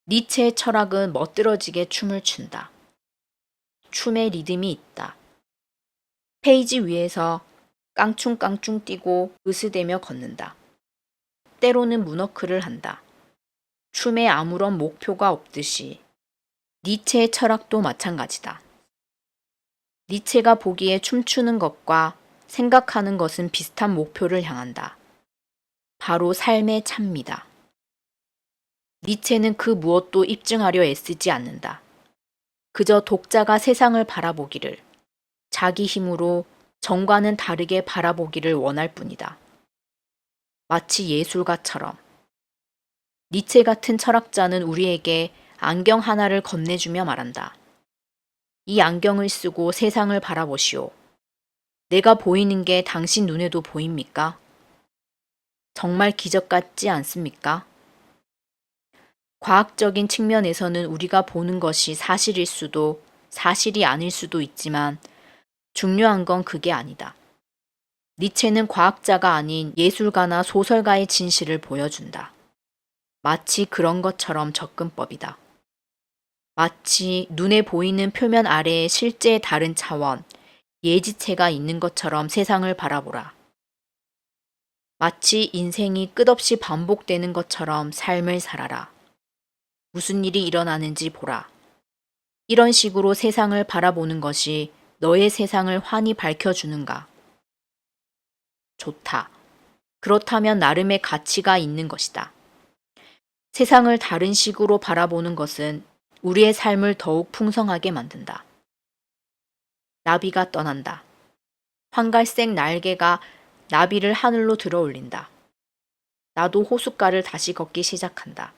니체의 철학은 멋들어지게 춤을 춘다. 춤의 리듬이 있다. 페이지 위에서 깡충깡충 뛰고 으스대며 걷는다. 때로는 문워크를 한다. 춤에 아무런 목표가 없듯이 니체의 철학도 마찬가지다. 니체가 보기에 춤추는 것과 생각하는 것은 비슷한 목표를 향한다. 바로 삶의 참미다. 니체는 그 무엇도 입증하려 애쓰지 않는다. 그저 독자가 세상을 바라보기를, 자기 힘으로 정과는 다르게 바라보기를 원할 뿐이다. 마치 예술가처럼. 니체 같은 철학자는 우리에게 안경 하나를 건네주며 말한다. 이 안경을 쓰고 세상을 바라보시오. 내가 보이는 게 당신 눈에도 보입니까? 정말 기적 같지 않습니까? 과학적인 측면에서는 우리가 보는 것이 사실일 수도 사실이 아닐 수도 있지만 중요한 건 그게 아니다. 니체는 과학자가 아닌 예술가나 소설가의 진실을 보여준다. 마치 그런 것처럼 접근법이다. 마치 눈에 보이는 표면 아래에 실제의 다른 차원, 예지체가 있는 것처럼 세상을 바라보라. 마치 인생이 끝없이 반복되는 것처럼 삶을 살아라. 무슨 일이 일어나는지 보라. 이런 식으로 세상을 바라보는 것이 너의 세상을 환히 밝혀주는가? 좋다. 그렇다면 나름의 가치가 있는 것이다. 세상을 다른 식으로 바라보는 것은 우리의 삶을 더욱 풍성하게 만든다. 나비가 떠난다. 황갈색 날개가 나비를 하늘로 들어 올린다. 나도 호숫가를 다시 걷기 시작한다.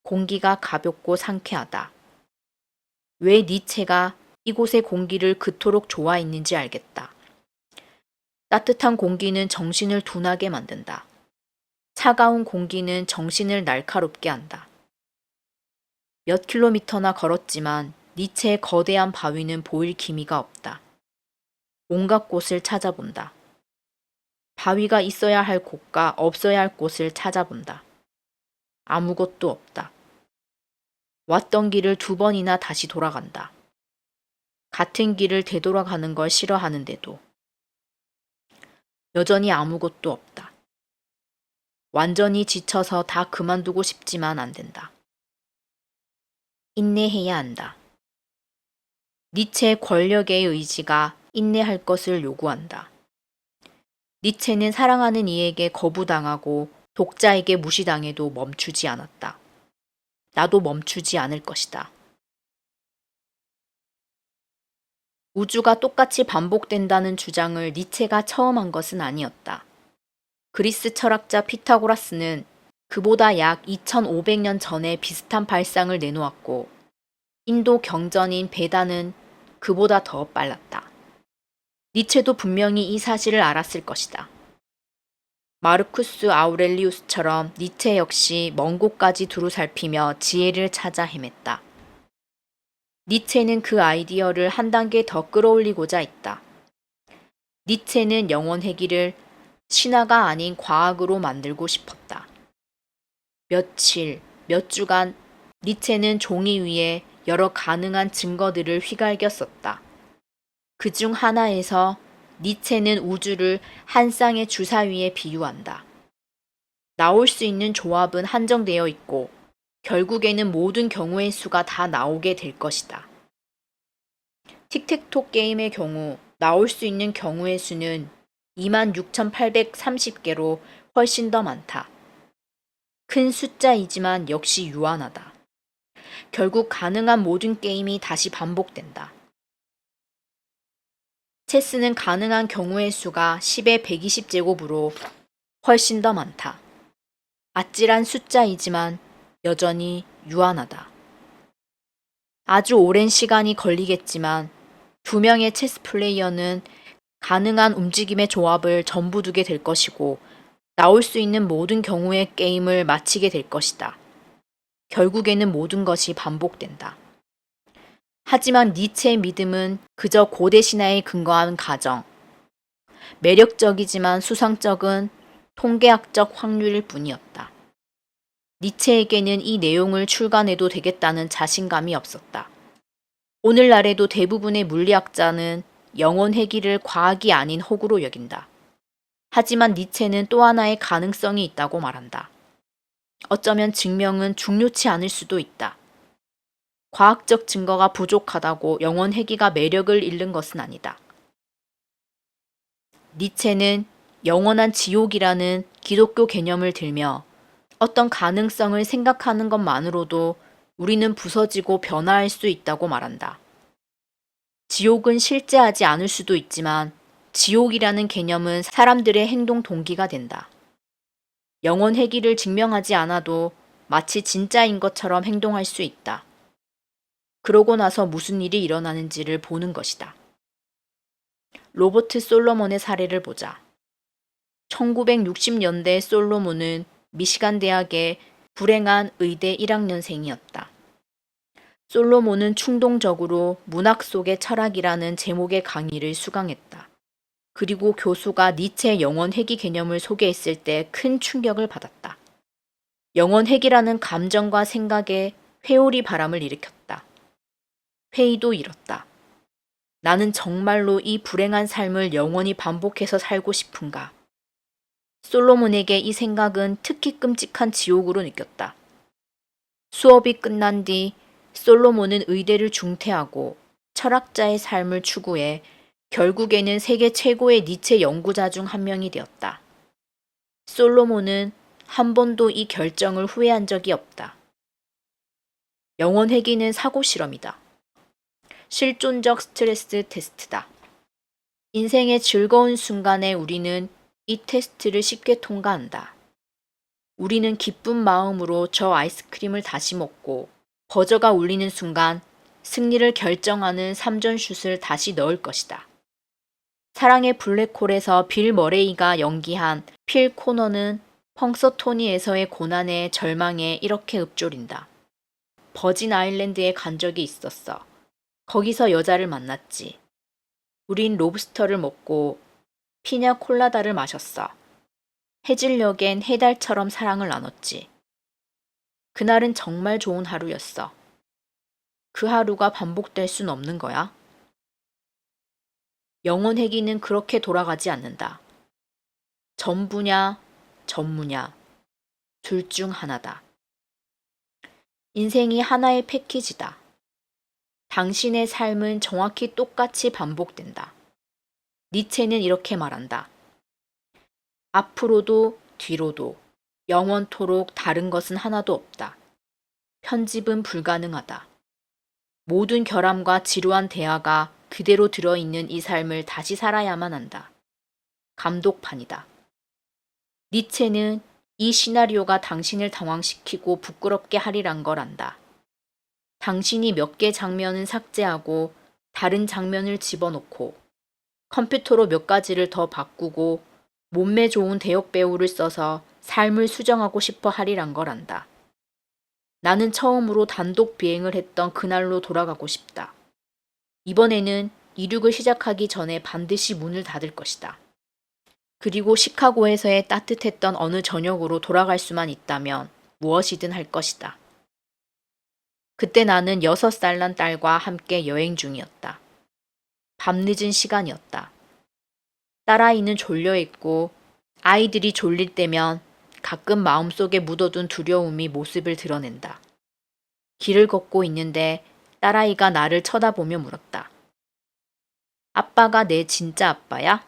공기가 가볍고 상쾌하다. 왜 니체가 이곳의 공기를 그토록 좋아했는지 알겠다. 따뜻한 공기는 정신을 둔하게 만든다. 차가운 공기는 정신을 날카롭게 한다. 몇 킬로미터나 걸었지만 니체의 거대한 바위는 보일 기미가 없다. 온갖 곳을 찾아본다. 바위가 있어야 할 곳과 없어야 할 곳을 찾아본다. 아무것도 없다. 왔던 길을 2번이나 다시 돌아간다. 같은 길을 되돌아가는 걸 싫어하는데도 여전히 아무것도 없다. 완전히 지쳐서 다 그만두고 싶지만 안 된다. 인내해야 한다. 니체의 권력의 의지가 인내할 것을 요구한다. 니체는 사랑하는 이에게 거부당하고 독자에게 무시당해도 멈추지 않았다. 나도 멈추지 않을 것이다. 우주가 똑같이 반복된다는 주장을 니체가 처음 한 것은 아니었다. 그리스 철학자 피타고라스는 그보다 약 2500년 전에 비슷한 발상을 내놓았고 인도 경전인 베다는 그보다 더 빨랐다. 니체도 분명히 이 사실을 알았을 것이다. 마르쿠스 아우렐리우스처럼 니체 역시 먼 곳까지 두루 살피며 지혜를 찾아 헤맸다. 니체는 그 아이디어를 한 단계 더 끌어올리고자 했다. 니체는 영원 회귀를 신화가 아닌 과학으로 만들고 싶었다. 며칠, 몇 주간 니체는 종이 위에 여러 가능한 증거들을 휘갈겨 썼다. 그중 하나에서 니체는 우주를 한 쌍의 주사위에 비유한다. 나올 수 있는 조합은 한정되어 있고 결국에는 모든 경우의 수가 다 나오게 될 것이다. 틱택톡 게임의 경우 나올 수 있는 경우의 수는 26,830개로 훨씬 더 많다. 큰 숫자이지만 역시 유한하다. 결국 가능한 모든 게임이 다시 반복된다. 체스는 가능한 경우의 수가 10의 120제곱으로 훨씬 더 많다. 아찔한 숫자이지만 여전히 유한하다. 아주 오랜 시간이 걸리겠지만 두 명의 체스 플레이어는 가능한 움직임의 조합을 전부 두게 될 것이고 나올 수 있는 모든 경우의 게임을 마치게 될 것이다. 결국에는 모든 것이 반복된다. 하지만 니체의 믿음은 그저 고대 신화에 근거한 가정, 매력적이지만 수상적인 통계학적 확률일 뿐이었다. 니체에게는 이 내용을 출간해도 되겠다는 자신감이 없었다. 오늘날에도 대부분의 물리학자는 영원 회귀를 과학이 아닌 호구로 여긴다. 하지만 니체는 또 하나의 가능성이 있다고 말한다. 어쩌면 증명은 중요치 않을 수도 있다. 과학적 증거가 부족하다고 영원 회귀가 매력을 잃는 것은 아니다. 니체는 영원한 지옥이라는 기독교 개념을 들며 어떤 가능성을 생각하는 것만으로도 우리는 부서지고 변화할 수 있다고 말한다. 지옥은 실제하지 않을 수도 있지만 지옥이라는 개념은 사람들의 행동 동기가 된다. 영원 회귀를 증명하지 않아도 마치 진짜인 것처럼 행동할 수 있다. 그러고 나서 무슨 일이 일어나는지를 보는 것이다. 로버트 솔로몬의 사례를 보자. 1960년대 솔로몬은 미시간 대학의 불행한 의대 1학년생이었다. 솔로몬은 충동적으로 문학 속의 철학이라는 제목의 강의를 수강했다. 그리고 교수가 니체의 영원 회귀 개념을 소개했을 때 큰 충격을 받았다. 영원 회귀라는 감정과 생각에 회오리 바람을 일으켰다. 회의도 이렇다. 나는 정말로 이 불행한 삶을 영원히 반복해서 살고 싶은가? 솔로몬에게 이 생각은 특히 끔찍한 지옥으로 느꼈다. 수업이 끝난 뒤 솔로몬은 의대를 중퇴하고 철학자의 삶을 추구해 결국에는 세계 최고의 니체 연구자 중 한 명이 되었다. 솔로몬은 한 번도 이 결정을 후회한 적이 없다. 영원 회귀는 사고 실험이다. 실존적 스트레스 테스트다. 인생의 즐거운 순간에 우리는 이 테스트를 쉽게 통과한다. 우리는 기쁜 마음으로 저 아이스크림을 다시 먹고 버저가 울리는 순간 승리를 결정하는 3전 슛을 다시 넣을 것이다. 사랑의 블랙홀에서 빌 머레이가 연기한 필 코너는 펑서토니에서의 고난에 절망에 이렇게 읊조린다. 버진 아일랜드에 간 적이 있었어. 거기서 여자를 만났지. 우린 롭스터를 먹고 피냐 콜라다를 마셨어. 해질녘엔 해달처럼 사랑을 나눴지. 그날은 정말 좋은 하루였어. 그 하루가 반복될 순 없는 거야. 영원 회귀는 그렇게 돌아가지 않는다. 전부냐, 전무냐, 둘 중 하나다. 인생이 하나의 패키지다. 당신의 삶은 정확히 똑같이 반복된다. 니체는 이렇게 말한다. 앞으로도 뒤로도 영원토록 다른 것은 하나도 없다. 편집은 불가능하다. 모든 결함과 지루한 대화가 그대로 들어있는 이 삶을 다시 살아야만 한다. 감독판이다. 니체는 이 시나리오가 당신을 당황시키고 부끄럽게 하리란 걸 안다. 당신이 몇 개 장면은 삭제하고 다른 장면을 집어넣고 컴퓨터로 몇 가지를 더 바꾸고 몸매 좋은 대역 배우를 써서 삶을 수정하고 싶어 하리란 걸 안다. 나는 처음으로 단독 비행을 했던 그날로 돌아가고 싶다. 이번에는 이륙을 시작하기 전에 반드시 문을 닫을 것이다. 그리고 시카고에서의 따뜻했던 어느 저녁으로 돌아갈 수만 있다면 무엇이든 할 것이다. 그때 나는 6살 난 딸과 함께 여행 중이었다. 밤늦은 시간이었다. 딸아이는 졸려있고 아이들이 졸릴 때면 가끔 마음속에 묻어둔 두려움이 모습을 드러낸다. 길을 걷고 있는데 딸아이가 나를 쳐다보며 물었다. 아빠가 내 진짜 아빠야?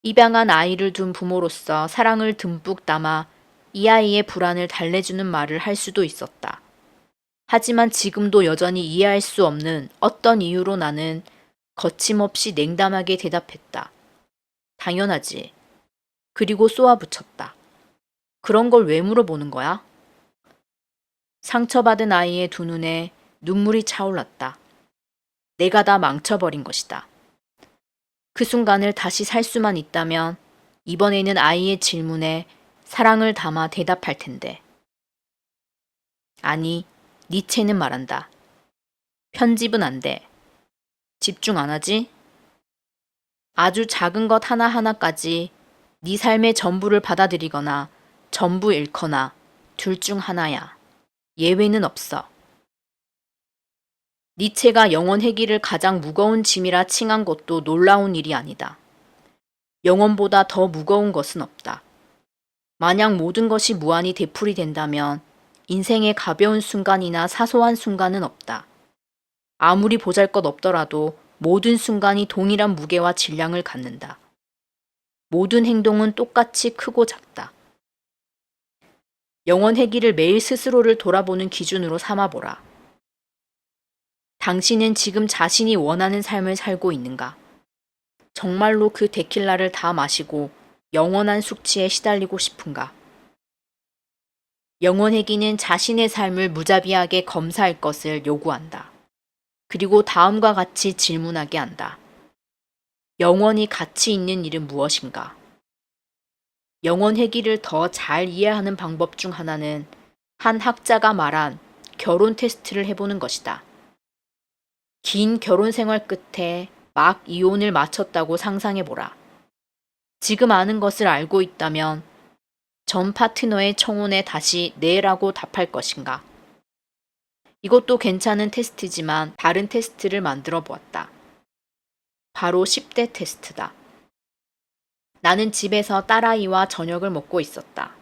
입양한 아이를 둔 부모로서 사랑을 듬뿍 담아 이 아이의 불안을 달래주는 말을 할 수도 있었다. 하지만 지금도 여전히 이해할 수 없는 어떤 이유로 나는 거침없이 냉담하게 대답했다. 당연하지. 그리고 쏘아붙였다. 그런 걸 왜 물어보는 거야? 상처받은 아이의 두 눈에 눈물이 차올랐다. 내가 다 망쳐버린 것이다. 그 순간을 다시 살 수만 있다면 이번에는 아이의 질문에 사랑을 담아 대답할 텐데. 아니, 니체는 말한다. 편집은 안 돼. 집중 안 하지? 아주 작은 것 하나하나까지 네 삶의 전부를 받아들이거나 전부 잃거나 둘 중 하나야. 예외는 없어. 니체가 영원 회귀를 가장 무거운 짐이라 칭한 것도 놀라운 일이 아니다. 영원보다 더 무거운 것은 없다. 만약 모든 것이 무한히 되풀이 된다면 인생의 가벼운 순간이나 사소한 순간은 없다. 아무리 보잘것없더라도 모든 순간이 동일한 무게와 질량을 갖는다. 모든 행동은 똑같이 크고 작다. 영원 회귀를 매일 스스로를 돌아보는 기준으로 삼아보라. 당신은 지금 자신이 원하는 삶을 살고 있는가? 정말로 그 데킬라를 다 마시고 영원한 숙취에 시달리고 싶은가? 영원 회귀는 자신의 삶을 무자비하게 검사할 것을 요구한다. 그리고 다음과 같이 질문하게 한다. 영원히 가치 있는 일은 무엇인가? 영원 회귀를 더 잘 이해하는 방법 중 하나는 한 학자가 말한 결혼 테스트를 해보는 것이다. 긴 결혼 생활 끝에 막 이혼을 마쳤다고 상상해보라. 지금 아는 것을 알고 있다면 전 파트너의 청혼에 다시 네라고 답할 것인가? 이것도 괜찮은 테스트지만 다른 테스트를 만들어 보았다. 바로 10대 테스트다. 나는 집에서 딸아이와 저녁을 먹고 있었다.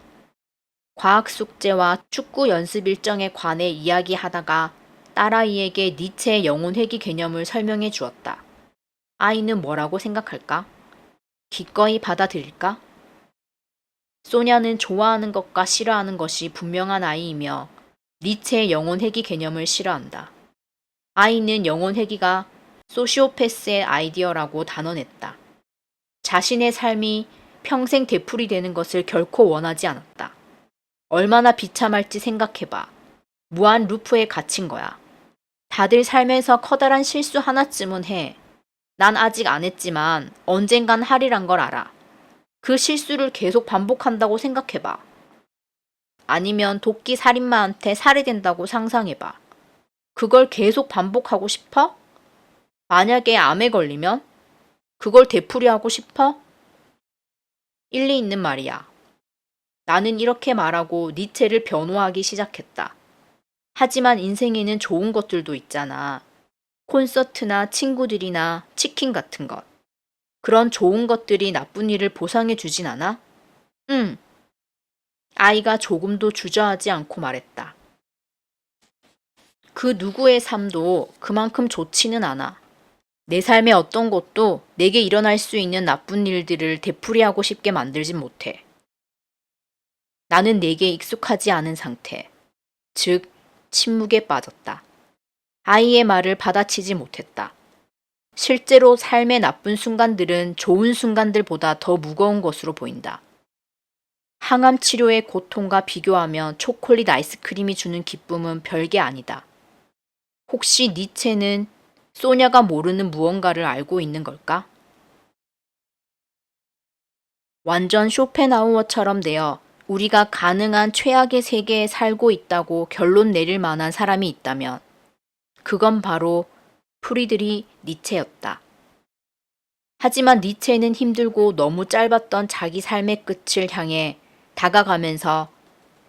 과학 숙제와 축구 연습 일정에 관해 이야기하다가 딸아이에게 니체의 영혼 회귀 개념을 설명해 주었다. 아이는 뭐라고 생각할까? 기꺼이 받아들일까? 소냐는 좋아하는 것과 싫어하는 것이 분명한 아이이며 니체의 영혼 회귀 개념을 싫어한다. 아이는 영혼 회귀가 소시오패스의 아이디어라고 단언했다. 자신의 삶이 평생 되풀이되는 것을 결코 원하지 않았다. 얼마나 비참할지 생각해봐. 무한 루프에 갇힌 거야. 다들 살면서 커다란 실수 하나쯤은 해. 난 아직 안 했지만 언젠간 하리란 걸 알아. 그 실수를 계속 반복한다고 생각해봐. 아니면 도끼 살인마한테 살해된다고 상상해봐. 그걸 계속 반복하고 싶어? 만약에 암에 걸리면? 그걸 되풀이하고 싶어? 일리 있는 말이야. 나는 이렇게 말하고 니체를 변호하기 시작했다. 하지만 인생에는 좋은 것들도 있잖아. 콘서트나 친구들이나 치킨 같은 것. 그런 좋은 것들이 나쁜 일을 보상해 주진 않아? 응. 아이가 조금도 주저하지 않고 말했다. 그 누구의 삶도 그만큼 좋지는 않아. 내 삶의 어떤 것도 내게 일어날 수 있는 나쁜 일들을 되풀이하고 싶게 만들진 못해. 나는 내게 익숙하지 않은 상태, 즉 침묵에 빠졌다. 아이의 말을 받아치지 못했다. 실제로 삶의 나쁜 순간들은 좋은 순간들보다 더 무거운 것으로 보인다. 항암 치료의 고통과 비교하면 초콜릿 아이스크림이 주는 기쁨은 별게 아니다. 혹시 니체는 소냐가 모르는 무언가를 알고 있는 걸까? 완전 쇼펜하우어처럼 되어 우리가 가능한 최악의 세계에 살고 있다고 결론 내릴 만한 사람이 있다면 그건 바로 프리드리 니체였다. 하지만 니체는 힘들고 너무 짧았던 자기 삶의 끝을 향해 다가가면서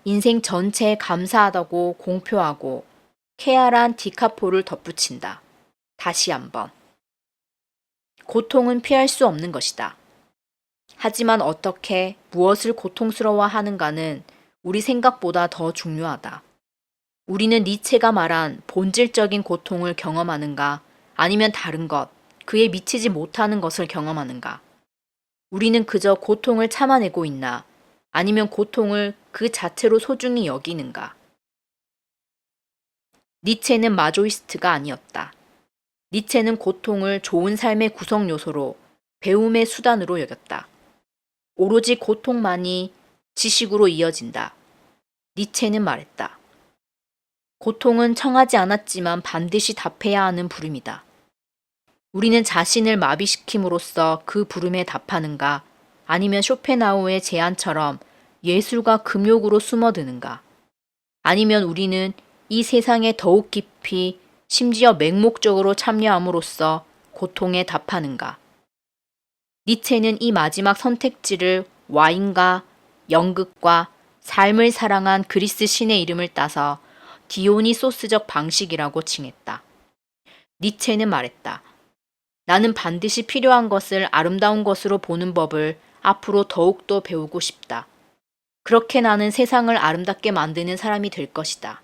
인생 전체에 감사하다고 공표하고 쾌활한 디카포를 덧붙인다. 다시 한번. 고통은 피할 수 없는 것이다. 하지만 어떻게 무엇을 고통스러워하는가는 우리 생각보다 더 중요하다. 우리는 니체가 말한 본질적인 고통을 경험하는가 아니면 다른 것, 그에 미치지 못하는 것을 경험하는가? 우리는 그저 고통을 참아내고 있나 아니면 고통을 그 자체로 소중히 여기는가? 니체는 마조이스트가 아니었다. 니체는 고통을 좋은 삶의 구성 요소로 배움의 수단으로 여겼다. 오로지 고통만이 지식으로 이어진다. 니체는 말했다. 고통은 청하지 않았지만 반드시 답해야 하는 부름이다. 우리는 자신을 마비시킴으로써 그 부름에 답하는가 아니면 쇼펜하우의 제안처럼 예술과 금욕으로 숨어드는가 아니면 우리는 이 세상에 더욱 깊이 심지어 맹목적으로 참여함으로써 고통에 답하는가. 니체는 이 마지막 선택지를 와인과 연극과 삶을 사랑한 그리스 신의 이름을 따서 디오니소스적 방식이라고 칭했다. 니체는 말했다. 나는 반드시 필요한 것을 아름다운 것으로 보는 법을 앞으로 더욱더 배우고 싶다. 그렇게 나는 세상을 아름답게 만드는 사람이 될 것이다.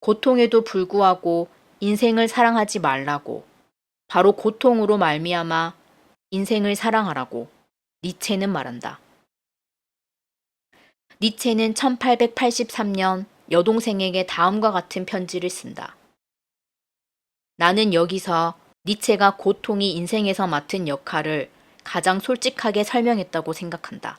고통에도 불구하고 인생을 사랑하지 말라고, 바로 고통으로 말미암아 인생을 사랑하라고 니체는 말한다. 니체는 1883년 여동생에게 다음과 같은 편지를 쓴다. 나는 여기서 니체가 고통이 인생에서 맡은 역할을 가장 솔직하게 설명했다고 생각한다.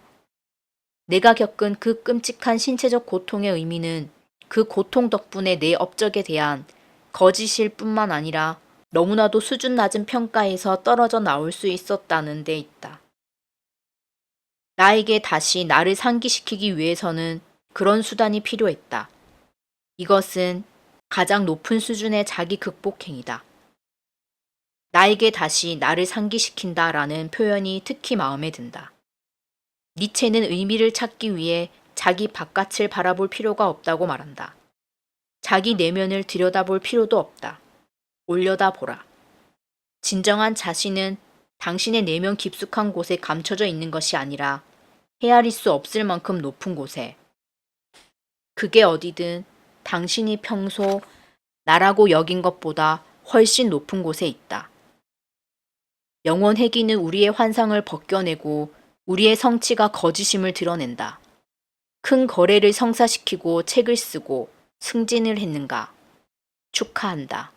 내가 겪은 그 끔찍한 신체적 고통의 의미는 그 고통 덕분에 내 업적에 대한 거짓일 뿐만 아니라 너무나도 수준 낮은 평가에서 떨어져 나올 수 있었다는 데 있다. 나에게 다시 나를 상기시키기 위해서는 그런 수단이 필요했다. 이것은 가장 높은 수준의 자기 극복행위다. 나에게 다시 나를 상기시킨다라는 표현이 특히 마음에 든다. 니체는 의미를 찾기 위해 자기 바깥을 바라볼 필요가 없다고 말한다. 자기 내면을 들여다볼 필요도 없다. 올려다보라. 진정한 자신은 당신의 내면 깊숙한 곳에 감춰져 있는 것이 아니라 헤아릴 수 없을 만큼 높은 곳에, 그게 어디든 당신이 평소 나라고 여긴 것보다 훨씬 높은 곳에 있다. 영원 회귀는 우리의 환상을 벗겨내고 우리의 성취가 거짓임을 드러낸다. 큰 거래를 성사시키고 책을 쓰고 승진을 했는가? 축하한다.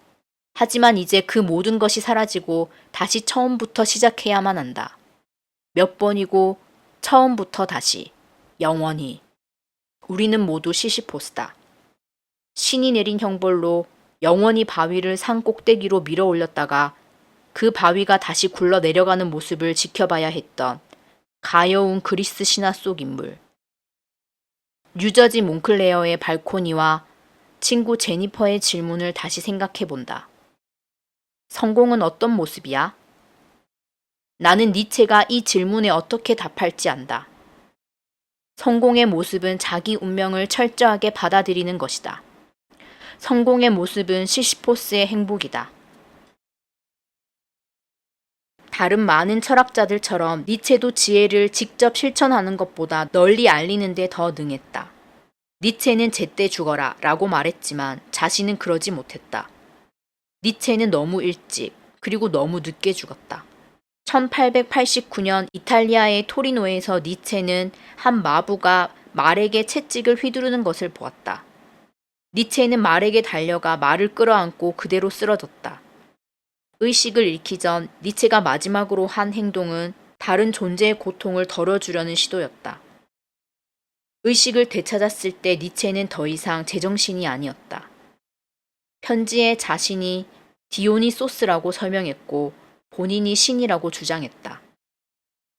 하지만 이제 그 모든 것이 사라지고 다시 처음부터 시작해야만 한다. 몇 번이고 처음부터 다시, 영원히. 우리는 모두 시시포스다. 신이 내린 형벌로 영원히 바위를 산 꼭대기로 밀어 올렸다가 그 바위가 다시 굴러 내려가는 모습을 지켜봐야 했던 가여운 그리스 신화 속 인물. 뉴저지 몽클레어의 발코니와 친구 제니퍼의 질문을 다시 생각해본다. 성공은 어떤 모습이야? 나는 니체가 이 질문에 어떻게 답할지 안다. 성공의 모습은 자기 운명을 철저하게 받아들이는 것이다. 성공의 모습은 시시포스의 행복이다. 다른 많은 철학자들처럼 니체도 지혜를 직접 실천하는 것보다 널리 알리는 데 더 능했다. 니체는 제때 죽어라 라고 말했지만 자신은 그러지 못했다. 니체는 너무 일찍 그리고 너무 늦게 죽었다. 1889년 이탈리아의 토리노에서 니체는 한 마부가 말에게 채찍을 휘두르는 것을 보았다. 니체는 말에게 달려가 말을 끌어안고 그대로 쓰러졌다. 의식을 잃기 전 니체가 마지막으로 한 행동은 다른 존재의 고통을 덜어주려는 시도였다. 의식을 되찾았을 때 니체는 더 이상 제정신이 아니었다. 편지에 자신이 디오니소스라고 설명했고 본인이 신이라고 주장했다.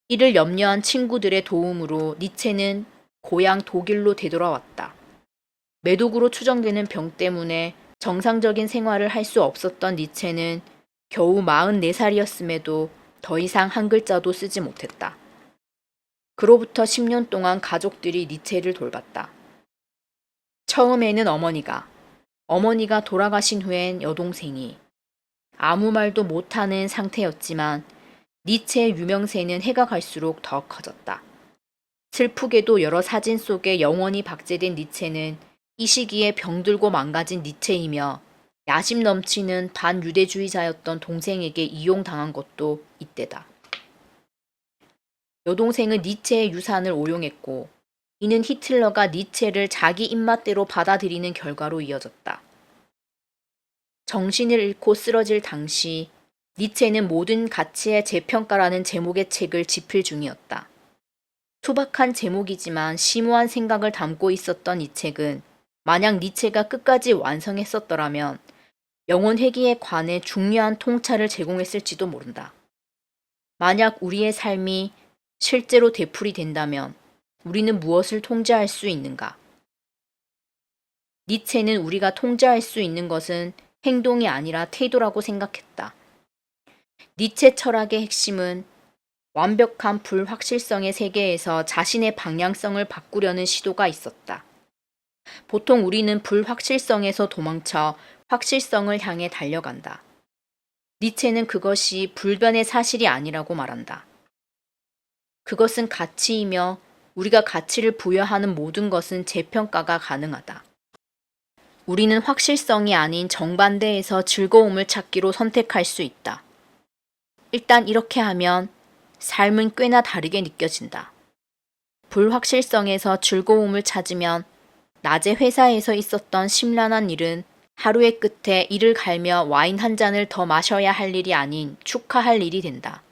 이를 염려한 친구들의 도움으로 니체는 고향 독일로 되돌아왔다. 매독으로 추정되는 병 때문에 정상적인 생활을 할 수 없었던 니체는 겨우 44살이었음에도 더 이상 한 글자도 쓰지 못했다. 그로부터 10년 동안 가족들이 니체를 돌봤다. 처음에는 어머니가 돌아가신 후엔 여동생이 아무 말도 못하는 상태였지만 니체의 유명세는 해가 갈수록 더 커졌다. 슬프게도 여러 사진 속에 영원히 박제된 니체는 이 시기에 병들고 망가진 니체이며 야심 넘치는 반유대주의자였던 동생에게 이용당한 것도 이때다. 여동생은 니체의 유산을 오용했고 이는 히틀러가 니체를 자기 입맛대로 받아들이는 결과로 이어졌다. 정신을 잃고 쓰러질 당시 니체는 모든 가치의 재평가라는 제목의 책을 집필 중이었다. 투박한 제목이지만 심오한 생각을 담고 있었던 이 책은 만약 니체가 끝까지 완성했었더라면 영혼 회귀에 관해 중요한 통찰을 제공했을지도 모른다. 만약 우리의 삶이 실제로 되풀이 된다면 우리는 무엇을 통제할 수 있는가? 니체는 우리가 통제할 수 있는 것은 행동이 아니라 태도라고 생각했다. 니체 철학의 핵심은 완벽한 불확실성의 세계에서 자신의 방향성을 바꾸려는 시도가 있었다. 보통 우리는 불확실성에서 도망쳐 확실성을 향해 달려간다. 니체는 그것이 불변의 사실이 아니라고 말한다. 그것은 가치이며 우리가 가치를 부여하는 모든 것은 재평가가 가능하다. 우리는 확실성이 아닌 정반대에서 즐거움을 찾기로 선택할 수 있다. 일단 이렇게 하면 삶은 꽤나 다르게 느껴진다. 불확실성에서 즐거움을 찾으면 낮에 회사에서 있었던 심란한 일은 하루의 끝에 이를 갈며 와인 한 잔을 더 마셔야 할 일이 아닌 축하할 일이 된다.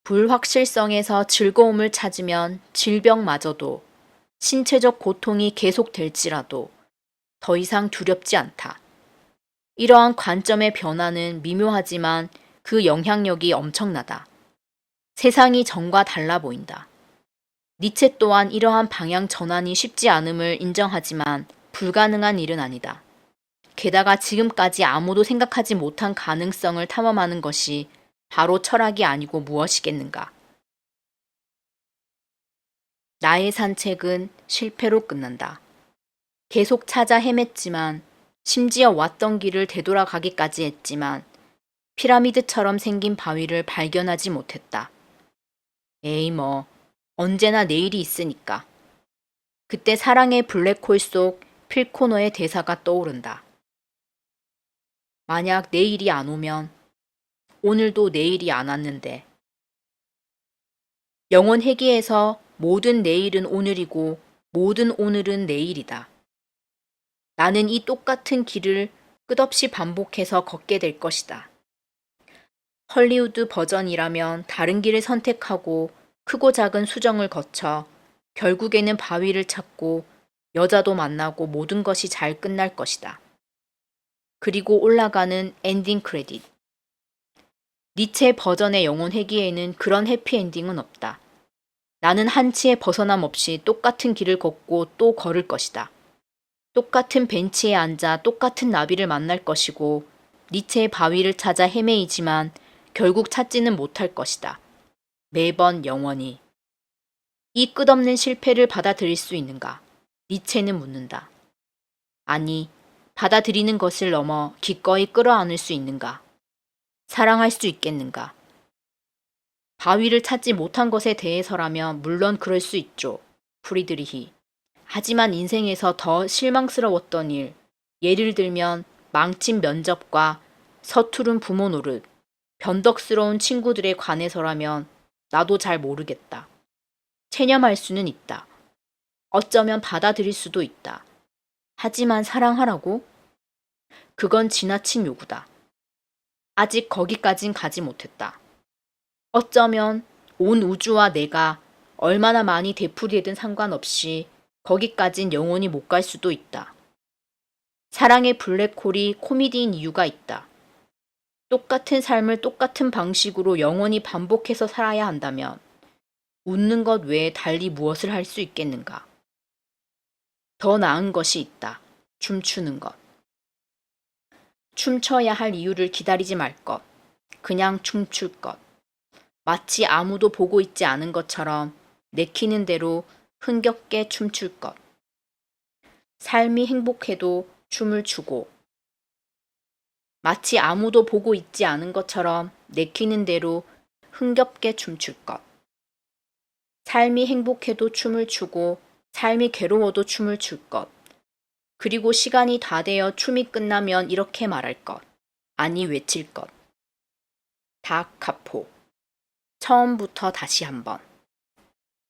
불확실성에서 즐거움을 찾으면 질병마저도 신체적 고통이 계속될지라도 더 이상 두렵지 않다. 이러한 관점의 변화는 미묘하지만 그 영향력이 엄청나다. 세상이 전과 달라 보인다. 니체 또한 이러한 방향 전환이 쉽지 않음을 인정하지만 불가능한 일은 아니다. 게다가 지금까지 아무도 생각하지 못한 가능성을 탐험하는 것이 바로 철학이 아니고 무엇이겠는가. 나의 산책은 실패로 끝난다. 계속 찾아 헤맸지만 심지어 왔던 길을 되돌아가기까지 했지만 피라미드처럼 생긴 바위를 발견하지 못했다. 에이 언제나 내일이 있으니까. 그때 사랑의 블랙홀 속 필코너의 대사가 떠오른다. 만약 내일이 안 오면 오늘도 내일이 안 왔는데. 영혼 회귀에서 모든 내일은 오늘이고 모든 오늘은 내일이다. 나는 이 똑같은 길을 끝없이 반복해서 걷게 될 것이다. 헐리우드 버전이라면 다른 길을 선택하고 크고 작은 수정을 거쳐 결국에는 바위를 찾고 여자도 만나고 모든 것이 잘 끝날 것이다. 그리고 올라가는 엔딩 크레딧. 니체 버전의 영혼 회귀에는 그런 해피엔딩은 없다. 나는 한치의 벗어남 없이 똑같은 길을 걷고 또 걸을 것이다. 똑같은 벤치에 앉아 똑같은 나비를 만날 것이고 니체의 바위를 찾아 헤매이지만 결국 찾지는 못할 것이다. 매번 영원히. 이 끝없는 실패를 받아들일 수 있는가? 니체는 묻는다. 아니, 받아들이는 것을 넘어 기꺼이 끌어안을 수 있는가? 사랑할 수 있겠는가? 바위를 찾지 못한 것에 대해서라면 물론 그럴 수 있죠. 프리드리히. 하지만 인생에서 더 실망스러웠던 일, 예를 들면 망친 면접과 서투른 부모 노릇, 변덕스러운 친구들에 관해서라면 나도 잘 모르겠다. 체념할 수는 있다. 어쩌면 받아들일 수도 있다. 하지만 사랑하라고? 그건 지나친 요구다. 아직 거기까진 가지 못했다. 어쩌면 온 우주와 내가 얼마나 많이 되풀이되든 상관없이 거기까진 영원히 못 갈 수도 있다. 사랑의 블랙홀이 코미디인 이유가 있다. 똑같은 삶을 똑같은 방식으로 영원히 반복해서 살아야 한다면 웃는 것 외에 달리 무엇을 할 수 있겠는가? 더 나은 것이 있다. 춤추는 것. 춤춰야 할 이유를 기다리지 말 것. 그냥 춤출 것. 마치 아무도 보고 있지 않은 것처럼 내키는 대로 흥겹게 춤출 것. 삶이 행복해도 춤을 추고 마치 아무도 보고 있지 않은 것처럼 내키는 대로 흥겹게 춤출 것. 삶이 행복해도 춤을 추고 삶이 괴로워도 춤을 출 것. 그리고 시간이 다 되어 춤이 끝나면 이렇게 말할 것. 아니 외칠 것. 다 카포. 처음부터 다시 한번.